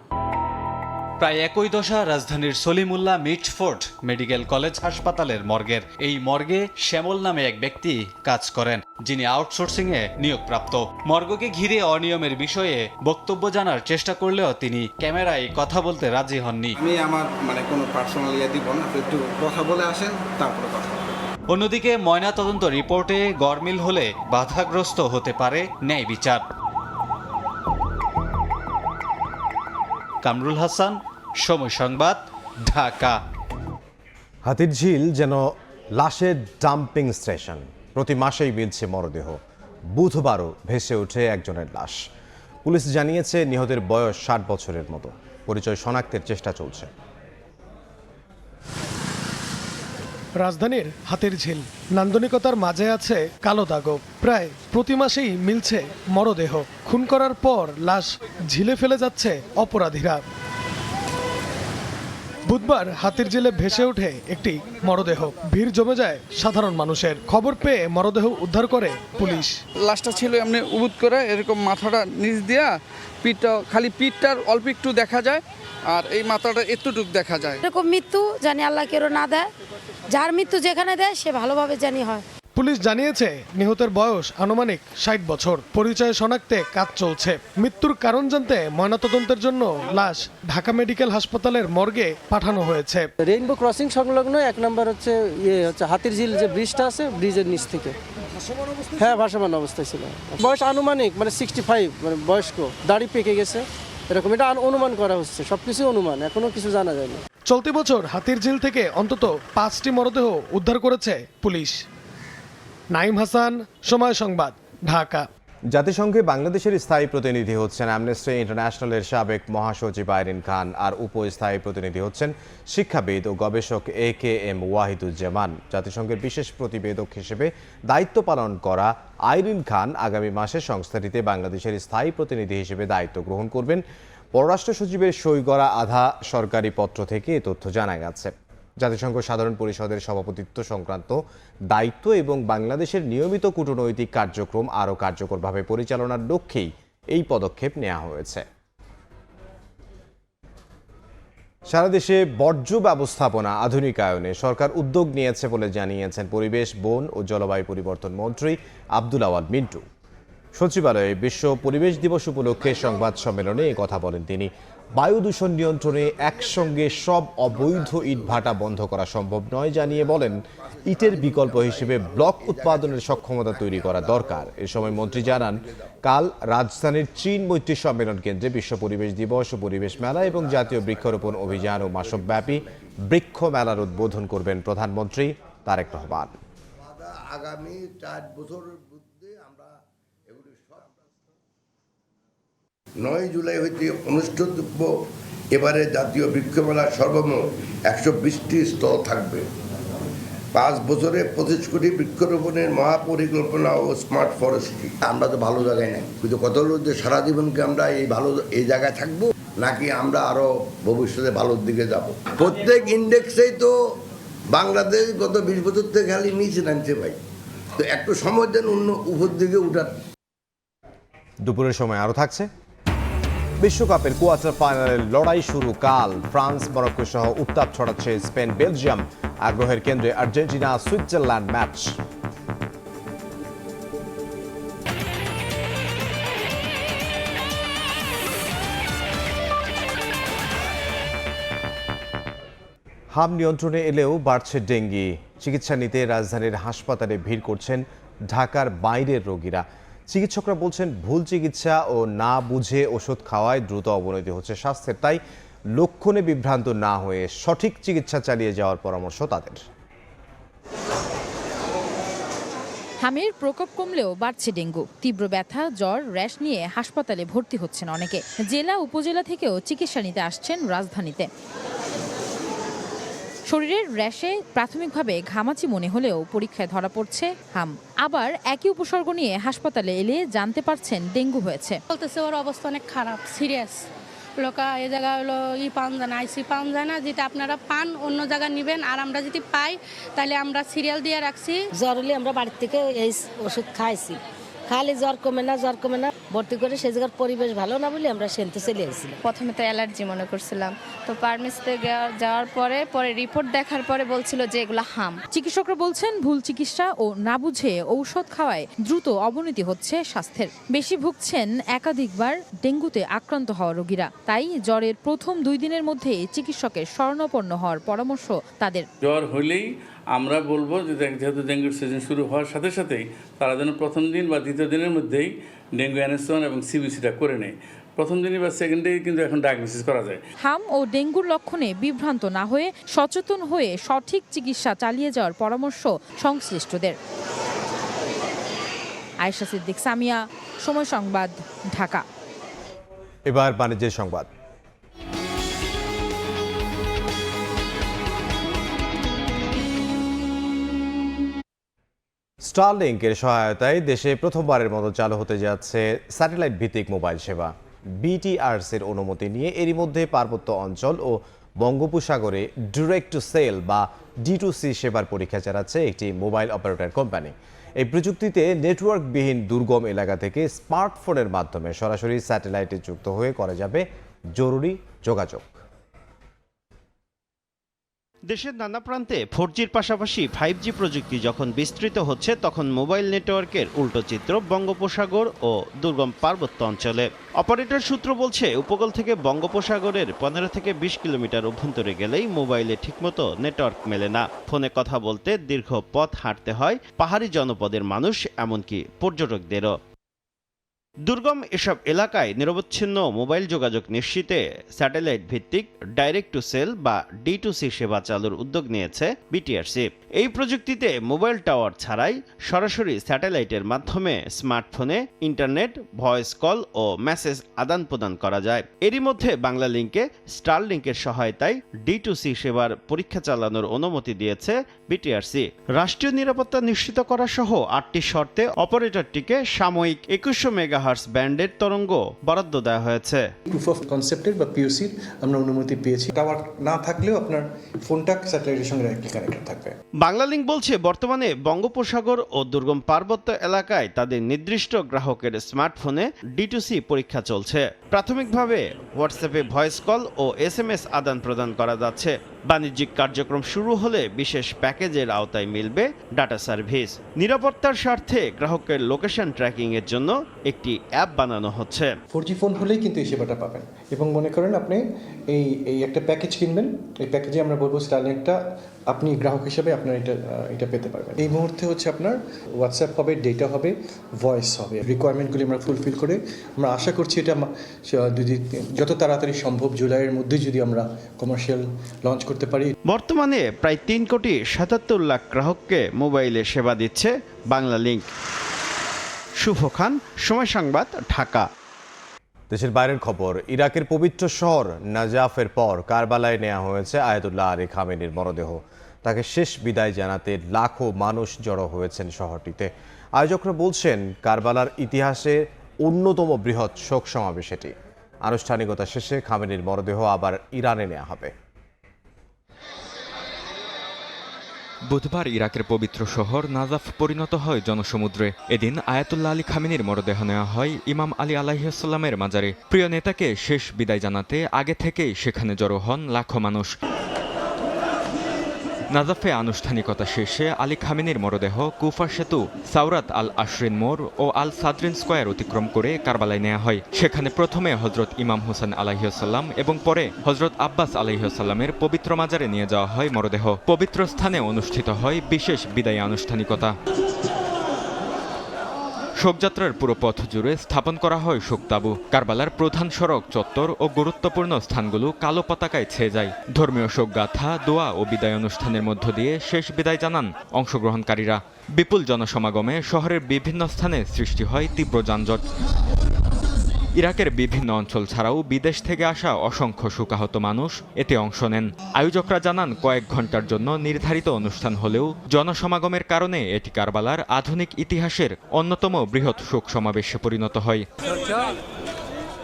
Speaker 6: প্রায় একই দশা রাজধানীর সলিমুল্লাহ মিটফোর্ড মেডিকেল কলেজ হাসপাতালের মর্গের। এই মর্গে শ্যামল নামে এক ব্যক্তি কাজ করেন, যিনি আউটসোর্সিংয়ে নিয়োগপ্রাপ্ত। মর্গকে ঘিরে অনিয়মের বিষয়ে বক্তব্য জানার চেষ্টা করলেও তিনি ক্যামেরায় কথা বলতে রাজি হননি।
Speaker 26: আমি আমার কোনো পার্সোনাল ইয়ে দিব না, একটু কথা বলে আসেন তারপরে কথা।
Speaker 6: অন্যদিকে ময়নাতদন্ত রিপোর্টে গরমিল হলে বাধাগ্রস্ত হতে পারে ন্যায় বিচার। কামরুল হাসান, সময় সংবাদ, ঢাকা।
Speaker 1: হাতিরঝিল যেন লাশের ডাম্পিং স্টেশন। প্রতি মাসেই মিলছে মরদেহ। বুধবারও ভেসে ওঠে একজনের লাশ। পুলিশ জানিয়েছে নিহতের বয়স 60 বছরের মতো। পরিচয় শনাক্তের চেষ্টা চলছে।
Speaker 13: রাজধানীর হাতিরঝিল নান্দনিকতার মাঝে আছে কালো দাগও। প্রায় প্রতি মাসেই মিলছে মরদেহ। খুন করার পর লাশ ঝিলে ফেলে যাচ্ছে অপরাধীরা। বুধবার হাতিরঝিলে ভেসে ওঠে একটি মরদেহ। ভিড় জমে যায় সাধারণ মানুষের। খবর পেয়ে মরদেহ উদ্ধার করে পুলিশ।
Speaker 14: লাশটা ছিল এমনি উবুত করে, এরকম মাথাটা নিচ দিয়া, পিঠটা খালি পিঠটার অল্প একটু দেখা যায়, আর এই মাথাটা এতটুক দেখা যায়।
Speaker 5: এরকম মৃত্যু জানি আল্লাহ কেউ না দেয়, যার মৃত্যু যেখানে দেয় সে ভালোভাবে জানি হয়।
Speaker 13: পুলিশ জানিয়েছে নিহতের বয়স আনুমানিক 60 বছর। পরিচয় শনাক্তে কাজ চলছে। মৃত্যুর কারণ জানতে ময়নাতদন্তের জন্য লাশ ঢাকা মেডিকেল হাসপাতালের মর্গে পাঠানো হয়েছে।
Speaker 10: রেইনবো ক্রসিং সংলগ্ন 1 নম্বর হচ্ছে হাতিরঝিল যে ব্রিজটা আছে, ব্রিজের নিচ থেকে। হ্যাঁ, ভাসমান অবস্থায় ছিল। বয়স আনুমানিক 65, বয়স্ক, দাড়ি পেকে গেছে, এরকম এটা অনুমান করা হচ্ছে। সবকিছু অনুমান, এখনো কিছু জানা যায়নি।
Speaker 13: চলতি বছর হাতিরঝিল থেকে অন্তত 5টি মরদেহ উদ্ধার করেছে পুলিশ। নাইম হাসান, সময় সংবাদ, ঢাকা।
Speaker 1: জাতিসংঘে বাংলাদেশের স্থায়ী প্রতিনিধি হচ্ছেন অ্যামনেস্টি ইন্টারন্যাশনালের সাবেক মহাসচিব আইরিন খান, আর উপস্থায়ী প্রতিনিধি হচ্ছেন শিক্ষাবিদ ও গবেষক AKM ওয়াহিদুজ্জামান। জাতিসংঘের বিশেষ প্রতিবেদক হিসেবে দায়িত্ব পালন করা আইরিন খান আগামী মাসে সংস্থাটিতে বাংলাদেশের স্থায়ী প্রতিনিধি হিসেবে দায়িত্ব গ্রহণ করবেন। পররাষ্ট্র সচিবের সই করা আধা সরকারি পত্র থেকে এ তথ্য জানা গেছে। জাতিসংঘ সাধারণ পরিষদের সভাপতিত্ব সংক্রান্ত দায়িত্ব এবং বাংলাদেশের নিয়মিত কূটনৈতিক কার্যক্রম আরও কার্যকরভাবে পরিচালনার লক্ষ্যেই এই পদক্ষেপ নেওয়া হয়েছে। সারা দেশে বর্জ্য ব্যবস্থাপনা আধুনিকায়নে সরকার উদ্যোগ নিয়েছে বলে জানিয়েছেন পরিবেশ, বন ও জলবায়ু পরিবর্তন মন্ত্রী আব্দুল আওয়াল মিন্টু। সচিবালয়ে বিশ্ব পরিবেশ দিবস উপলক্ষে সংবাদ সম্মেলনে এ কথা বলেন তিনি। বায়ু দূষণ নিয়ন্ত্রণে একসঙ্গে সব অবৈধ ইটভাটা বন্ধ করা সম্ভব নয় জানিয়ে বলেন, ইটের বিকল্প হিসেবে ব্লক উৎপাদনের সক্ষমতা তৈরি করা দরকার। এ সময় মন্ত্রী জানান, কাল রাজধানীর চীন মৈত্রী সম্মেলন কেন্দ্রে বিশ্ব পরিবেশ দিবস ও পরিবেশ মেলা এবং জাতীয় বৃক্ষরোপণ অভিযান ও মাসব্যাপী বৃক্ষ মেলার উদ্বোধন করবেন প্রধানমন্ত্রী তারেক রহমান।
Speaker 12: আগামী 4 বছরের মধ্যে আমরা 9 জুলাই হইতে অনুষ্ঠিতব্য এবারে জাতীয় বৃক্ষমেলা সর্বমোট 120টি স্টল থাকবে। 5 বছরে 25 কোটি বৃক্ষরোপণের মহাপরিকল্পনা ও স্মার্ট ফরেস্ট্রি। আমরা তো ভালো জায়গায় নাই, কিন্তু কত হলো যে সারা জীবনকে আমরা এই জায়গায় থাকবো, নাকি আমরা আরো ভবিষ্যতে ভালোর দিকে যাব। প্রত্যেক ইন্ডেক্সেই তো বাংলাদেশ গত 20 বছর থেকে খালি নিচে নামছে ভাই, তো একটু সময় দেন উপর দিকে উঠার।
Speaker 1: দুপুরের সময় আরও থাকছে। বিশ্বকাপের কোয়ার্টার ফাইনালের লড়াই শুরু কাল। ফ্রান্স, মরক্কো সহ উত্তাপ ছড়াচ্ছে স্পেন, বেলজিয়াম। আগ্রহের কেন্দ্রে আর্জেন্টিনা, সুইজারল্যান্ড ম্যাচ। হাম নিয়ন্ত্রণে এলেও বাড়ছে ডেঙ্গি। চিকিৎসা নিতে রাজধানীর হাসপাতালে ভিড় করছেন ঢাকার বাইরের রোগীরা। চিকিৎসকরা বলছেন, ভুল চিকিৎসা ও না বুঝে ওষুধ খাওয়ায় দ্রুত অবনতি হচ্ছে স্বাস্থ্যের। তাই লক্ষণে বিভ্রান্ত না হয়ে সঠিক চিকিৎসা চালিয়ে যাওয়ার পরামর্শ তাদের।
Speaker 15: হামের প্রকোপ কমলেও বাড়ছে ডেঙ্গু। তীব্র ব্যথা, জ্বর, র্যাশ নিয়ে হাসপাতালে ভর্তি হচ্ছেন অনেকে। জেলা উপজেলা থেকেও চিকিৎসা নিতে আসছেন রাজধানীতে। শরীরের র্যাশে প্রাথমিকভাবে ঘামাচি মনে হলেও পরীক্ষায় ধরা পড়ছে হাম। আবার একই উপসর্গ নিয়ে হাসপাতালে এলে জানতে পারছেন ডেঙ্গু হয়েছে।
Speaker 16: বলতেছে ওর অবস্থা অনেক খারাপ, সিরিয়াস। লোকা এ জায়গা হলো পান যায় না, আইসি পান যায় না, যেটা আপনারা পান অন্য জায়গায় নেবেন। আর আমরা যদি পাই তাহলে আমরা সিরিয়াল দিয়ে রাখছি।
Speaker 17: জ্বর হলে আমরা বাড়ির থেকে এই ওষুধ খাইছি, খালি জ্বর কমে না, ভর্তি করে সে জায়গার পরিবেশ ভালো না বলে আমরা সেনতে চলে এসেছিলাম।
Speaker 18: প্রথমে তো অ্যালার্জি মনে করছিলাম, তো ফার্মেসিতে যাওয়ার পরে রিপোর্ট দেখার পরে বলছিল যে এগুলো হাম।
Speaker 15: চিকিৎসকরা বলছেন, ভুল চিকিৎসা ও না বুঝে ঔষধ খাওয়ায় দ্রুত অবনতি হচ্ছে স্বাস্থ্যের। বেশি ভুগছেন একাধিকবার ডেঙ্গুতে আক্রান্ত হওয়া রোগীরা। তাই জ্বরের প্রথম 2 দিনের মধ্যে চিকিৎসকের শরণাপন্ন হওয়ার পরামর্শ তাদের।
Speaker 19: জ্বর হলেই আমরা বলবো যে যেহেতু ডেঙ্গুর সিজন শুরু হওয়ার সাথে সাথেই তারা যেন প্রথম দিন বা দ্বিতীয় দিনের মধ্যেই ডেঙ্গু অ্যানেসন এবং সিবিসিটা করে নেয়। প্রথম দিনই বা সেকেন্ড ডে কিন্তু এখন ডায়াগনোসিস করা যায়।
Speaker 15: হাম ও ডেঙ্গুর লক্ষণে বিভ্রান্ত না হয়ে সচেতন হয়ে সঠিক চিকিৎসা চালিয়ে যাওয়ার পরামর্শ সংশ্লিষ্টদের। আয়েশা সিদ্দিক, সামিয়া, সময় সংবাদ, ঢাকা।
Speaker 1: এবার বাণিজ্যের সংবাদ। স্টারলিংকের সহায়তায় দেশে প্রথমবারের মতো চালু হতে যাচ্ছে স্যাটেলাইট ভিত্তিক মোবাইল সেবা। বিটিআরসির অনুমতি নিয়ে এরই মধ্যে পার্বত্য অঞ্চল ও বঙ্গোপসাগরে ডিরেক্ট টু সেল বা D2C সেবার পরীক্ষা চালাচ্ছে একটি মোবাইল অপারেটর কোম্পানি। এই প্রযুক্তিতে নেটওয়ার্কবিহীন দুর্গম এলাকা থেকে স্মার্টফোনের মাধ্যমে সরাসরি স্যাটেলাইটে যুক্ত হয়ে করা যাবে জরুরি যোগাযোগ।
Speaker 27: দেশের নানা প্রান্তে 4Gর পাশাপাশি 5G প্রযুক্তি যখন বিস্তৃত হচ্ছে, তখন মোবাইল নেটওয়ার্কের উল্টো চিত্র বঙ্গোপসাগর ও দুর্গম পার্বত্য অঞ্চলে। অপারেটর সূত্র বলছে, উপকূল থেকে বঙ্গোপসাগরের 15 থেকে 20 কিলোমিটার অভ্যন্তরে গেলেই মোবাইলে ঠিকমতো নেটওয়ার্ক মেলে না। ফোনে কথা বলতে দীর্ঘ পথ হাঁটতে হয় পাহাড়ি জনপদের মানুষ, এমনকি পর্যটকদেরও। দুর্গম এসব এলাকায় নিরবচ্ছিন্ন মোবাইল যোগাযোগ নিশ্চিতে স্যাটেলাইট ভিত্তিক ডাইরেক্ট টু সেল বা D2C সেবা চালুর উদ্যোগ নিয়েছে বিটিআরসি। এই প্রযুক্তিতে মোবাইল টাওয়ার ছাড়াই সরাসরি স্যাটেলাইটের মাধ্যমে স্মার্টফোনে ইন্টারনেট, ভয়েস কল ও মেসেজ আদান প্রদান করা যায়। এরই মধ্যে বাংলা লিংকে স্টারলিংকের সহায়তায় D2C সেবার পরীক্ষা চালানোর অনুমতি দিয়েছে বিটিআরসি। রাষ্ট্রীয় নিরাপত্তা নিশ্চিত করা সহ 8টি শর্তে অপারেটরটিকে সাময়িক 2100 মেগাহার্টজ ব্যান্ডের তরঙ্গ বরাদ্দ দেওয়া হয়েছে।
Speaker 2: প্রুফ অফ কনসেপ্টের বা পিওসির আমরা অনুমতি পেয়েছি। টাওয়ার না থাকলেও আপনার ফোনটা স্যাটেলাইটের সঙ্গে ডাইরেক্টলি কানেক্টেড থাকবে।
Speaker 27: বাংলালিংক বলছে বর্তমানে বঙ্গোপসাগর ও দুর্গম পার্বত্য এলাকায় তাদের নির্দিষ্ট গ্রাহকের স্মার্টফোনে D2C পরীক্ষা চলছে। প্রাথমিকভাবে হোয়াটসঅ্যাপে ভয়েস কল ও SMS আদান প্রদান করা যাচ্ছে। বাণিজ্যিক কার্যক্রম শুরু হলে বিশেষ প্যাকেজের আওতায় মিলবে ডাটা সার্ভিস। নিরাপত্তার স্বার্থে গ্রাহকের লোকেশন ট্র্যাকিং এর জন্য একটি অ্যাপ বানানো হচ্ছে।
Speaker 2: 4G ফোন হলেই কিন্তু এই সেবাটা পাবেন এবং মনে করেন আপনি এই একটা প্যাকেজ কিনবেন, এই প্যাকেজে আমরা বলবো স্টারলিংকটা আপনি গ্রাহক হিসেবে আপনার এটা পেতে পারবেন। এই মুহূর্তে হচ্ছে আপনার হোয়াটসঅ্যাপ হবে, ডেটা হবে, ভয়েস হবে। রিকোয়ারমেন্টগুলি আমরা ফুলফিল করে আমরা আশা করছি এটা যত তাড়াতাড়ি সম্ভব জুলাইয়ের মধ্যে যদি আমরা কমার্শিয়াল লঞ্চ করতে পারি।
Speaker 27: বর্তমানে প্রায় 3,77,00,000 গ্রাহককে মোবাইলে সেবা দিচ্ছে বাংলালিংক। শুভ খান, সময় সংবাদ, ঢাকা।
Speaker 1: দেশের বাইরের খবর, ইরাকের পবিত্র শহর নাজাফের পর কারবালায় নেওয়া হয়েছে আয়াতুল্লাহ আলী খামেনির মরদেহ। তাকে শেষ বিদায় জানাতে লাখো মানুষ জড়ো হয়েছেন শহরটিতে। আয়োজকরা বলছেন কারবালার ইতিহাসে অন্যতম বৃহৎ শোক সমাবেশ এটি। আনুষ্ঠানিকতা শেষে খামেনির মরদেহ আবার ইরানে নেওয়া হবে।
Speaker 4: বুধবার ইরাকের পবিত্র শহর নাজাফ পরিণত হয় জনসমুদ্রে। এদিন আয়াতুল্লাহ আলী খামেনির মরদেহ নেওয়া হয় ইমাম আলী আলাইহিসসালামের মাজারে। প্রিয় নেতাকে শেষ বিদায় জানাতে আগে থেকেই সেখানে জড়ো হন লাখো মানুষ। নাজাফে আনুষ্ঠানিকতা শেষে আলী খামেনির মরদেহ কুফা সেতু, সাওরাত আল আশরিন মোড় ও আল সাদরিন স্কয়ার অতিক্রম করে কারবালায় নেওয়া হয়। সেখানে প্রথমে হজরত ইমাম হুসেন আলাইহিসসালাম এবং পরে হজরত আব্বাস আলাইহিসসালামের পবিত্র মাজারে নিয়ে যাওয়া হয় মরদেহ। পবিত্র স্থানে অনুষ্ঠিত হয় বিশেষ বিদায়ী আনুষ্ঠানিকতা। শোকযাত্রার পুরো পথ জুড়ে স্থাপন করা হয় শোকতাবু। কারবালার প্রধান সড়ক, চত্বর ও গুরুত্বপূর্ণ স্থানগুলো কালো পতাকায় ছেয়ে যায়। ধর্মীয় শোকগাথা, দোয়া ও বিদায় অনুষ্ঠানের মধ্য দিয়ে শেষ বিদায় জানান অংশগ্রহণকারীরা। বিপুল জনসমাগমে শহরের বিভিন্ন স্থানে সৃষ্টি হয় তীব্র যানজট। ইরাকের বিভিন্ন অঞ্চল ছাড়াও বিদেশ থেকে আসা অসংখ্য শোকাহত মানুষ এতে অংশ নেন। আয়োজকরা জানান কয়েক ঘন্টার জন্য নির্ধারিত অনুষ্ঠান হলেও জনসমাগমের কারণে এটি কারবালার আধুনিক ইতিহাসের অন্যতম বৃহৎ শোক সমাবেশে পরিণত হয়।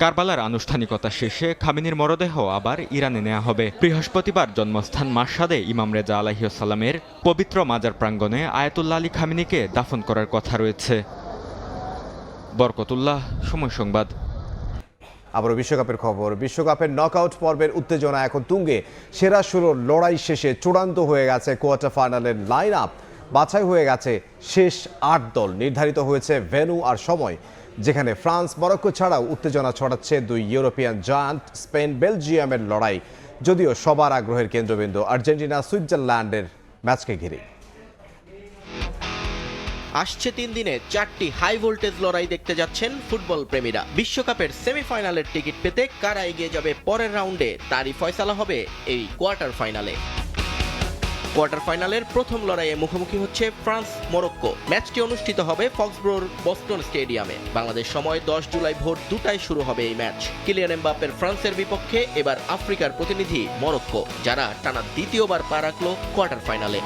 Speaker 4: কারবালার আনুষ্ঠানিকতা শেষে খামেনির মরদেহ আবার ইরানে নেওয়া হবে। বৃহস্পতিবার জন্মস্থান মাশহাদে ইমাম রেজা আলাইহিসসালামের পবিত্র মাজার প্রাঙ্গণে আয়াতুল্লাহ আলী খামেনিকে দাফন করার কথা রয়েছে। বরকতুল্লাহ, সময় সংবাদ।
Speaker 1: আবারও বিশ্বকাপের খবর। বিশ্বকাপের নকআউট পর্বের উত্তেজনা এখন তুঙ্গে। সেরা 16 লড়াই শেষে চূড়ান্ত হয়ে গেছে কোয়ার্টার ফাইনালের লাইন আপ। বাছাই হয়ে গেছে শেষ 8 দল। নির্ধারিত হয়েছে ভেন্যু আর সময়, যেখানে ফ্রান্স, মরক্কো ছাড়াও উত্তেজনা ছড়াচ্ছে 2 ইউরোপিয়ান জায়ান্ট স্পেন বেলজিয়ামের লড়াই। যদিও সবার আগ্রহের কেন্দ্রবিন্দু আর্জেন্টিনা সুইজারল্যান্ডের ম্যাচকে ঘিরে।
Speaker 20: আসছে 3 দিনে 4টি হাই ভোল্টেজ লড়াই দেখতে যাচ্ছেন ফুটবল প্রেমীরা। বিশ্বকাপের সেমিফাইনালের টিকিট পেতে কারা এগিয়ে যাবে পরের রাউন্ডে, তারই ফয়সালা হবে এই কোয়ার্টার ফাইনালে। কোয়ার্টার ফাইনালের প্রথম লড়াইয়ে মুখোমুখি হচ্ছে ফ্রান্স মরক্কো। ম্যাচটি অনুষ্ঠিত হবে ফক্সব্রোর বস্টন স্টেডিয়ামে। বাংলাদেশ সময় 10 জুলাই ভোর 2টায় শুরু হবে এই ম্যাচ। কিলিয়ান এমবাপ্পের ফ্রান্সের বিপক্ষে এবার আফ্রিকার প্রতিনিধি মরক্কো, যারা টানা দ্বিতীয়বার পা রাখলো কোয়ার্টার ফাইনালে।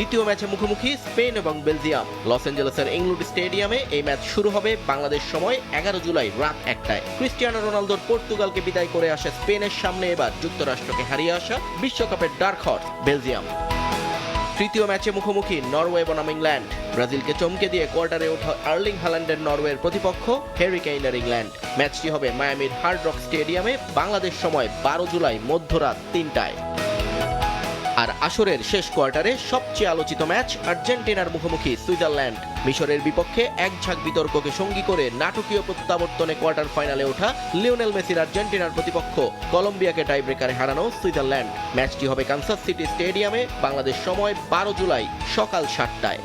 Speaker 20: দ্বিতীয় ম্যাচে মুখোমুখি স্পেন এবং বেলজিয়াম। লস অ্যাঞ্জেলেসের ইংলুড স্টেডিয়ামে এই ম্যাচ শুরু হবে বাংলাদেশ সময় 11 জুলাই রাত 1টায়। ক্রিস্টিয়ানো রোনালদোর পর্তুগালকে বিদায় করে আসে স্পেনের সামনে এবার যুক্তরাষ্ট্রকে হারিয়ে আসা বিশ্বকাপের ডার্ক হর্স বেলজিয়াম। তৃতীয় ম্যাচে মুখোমুখি নরওয়ে বনাম ইংল্যান্ড। ব্রাজিলকে চমকে দিয়ে কোয়ার্টারে ওঠা আর্লিং হাল্যান্ডের নরওয়ের প্রতিপক্ষ হ্যারি কেইনের ইংল্যান্ড। ম্যাচটি হবে মায়ামির হার্ড রক স্টেডিয়ামে বাংলাদেশ সময় 12 জুলাই মধ্যরাত 3টায়। আর আসরের শেষ কোয়ার্টারে সবচেয়ে আলোচিত ম্যাচ আর্জেন্টিনার মুখোমুখি সুইজারল্যান্ড। মিশরের বিপক্ষে এক ঝাঁক বিতর্ককে সঙ্গী করে নাটকীয় প্রত্যাবর্তনে কোয়ার্টার ফাইনালে ওঠা লিওনেল মেসির আর্জেন্টিনার প্রতিপক্ষ কলম্বিয়াকে টাই ব্রেকারে হারানো সুইজারল্যান্ড। ম্যাচটি হবে কানসাস সিটি স্টেডিয়ামে বাংলাদেশ সময় 12 জুলাই সকাল 7টায়।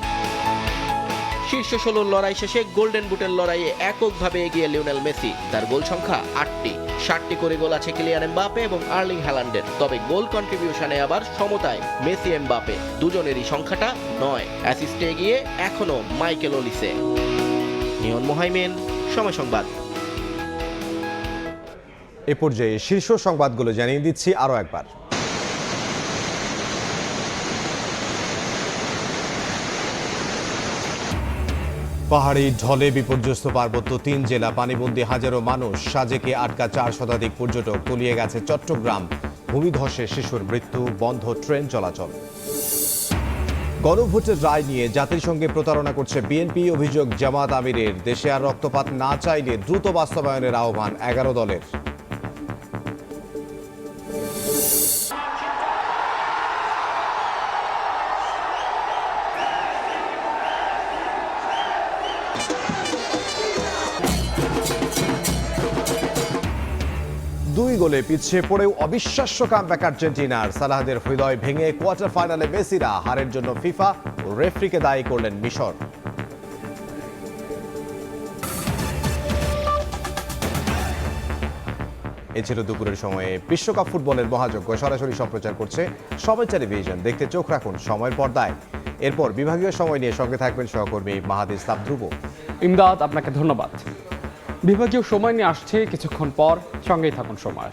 Speaker 20: শীর্ষ 16 লড়াই শেষে গোল্ডেন বুটের লড়াইয়ে এককভাবে এগিয়ে লিওনেল মেসি। তার গোল সংখ্যা 8টি, 7টি করে গোল আছে কিলিয়ান এমবাপে এবং আর্লিং হ্যালান্ডের। তবে গোল কন্ট্রিবিউশনে আবার সমতায় মেসি এমবাপে, দুজনেরই সংখ্যাটা 9। অ্যাসিস্টে এগিয়ে এখনো মাইকেল ওলিসে। নিয়ন মোহাইমেন, সময় সংবাদ।
Speaker 1: এ পর্যায়ে শীর্ষ সংবাদগুলো জানিয়ে দিচ্ছি আরও একবার। পাহাড়ি ঢলে বিপর্যস্ত পার্বত্য 3 জেলা, পানিবন্দী হাজারো মানুষ। সাজেকে আটকা 4 শতাধিক পর্যটক, তলিয়ে গেছে চট্টগ্রাম। ভূমিধসে শিশুর মৃত্যু, বন্ধ ট্রেন চলাচল। গণভোটের রায় নিয়ে জাতির সঙ্গে প্রতারণা করছে বিএনপি, অভিযোগ জামাত আমিরের। দেশে আর রক্তপাত না চাইলে দ্রুত বাস্তবায়নের আহ্বান 11 দলের। দুই গোলে পিছিয়ে পড়েও অবিশ্বাস্য কামব্যাক আর্জেন্টিনার। সালাহদের হৃদয় ভেঙে কোয়ার্টার ফাইনালে মেসিরা। হারের জন্য ফিফা ও রেফরিকে দায়ী করলেন মিশর। এ ছিল দুপুরের সময়ে বিশ্বকাপ ফুটবলের মহাযজ্ঞ। সরাসরি সম্প্রচার করছে সময় টেলিভিশন। দেখতে চোখ রাখুন সময়ের পর্দায়। এরপর বিভাগীয় সময় নিয়ে সঙ্গে থাকবেন সহকর্মী মাহাদি ইসলাম ধ্রুব।
Speaker 3: ইমদাদ, আপনাকে ধন্যবাদ। বিভাগীয় সময় নিয়ে আসছে কিছুক্ষণ পর, সঙ্গেই থাকুন সময়।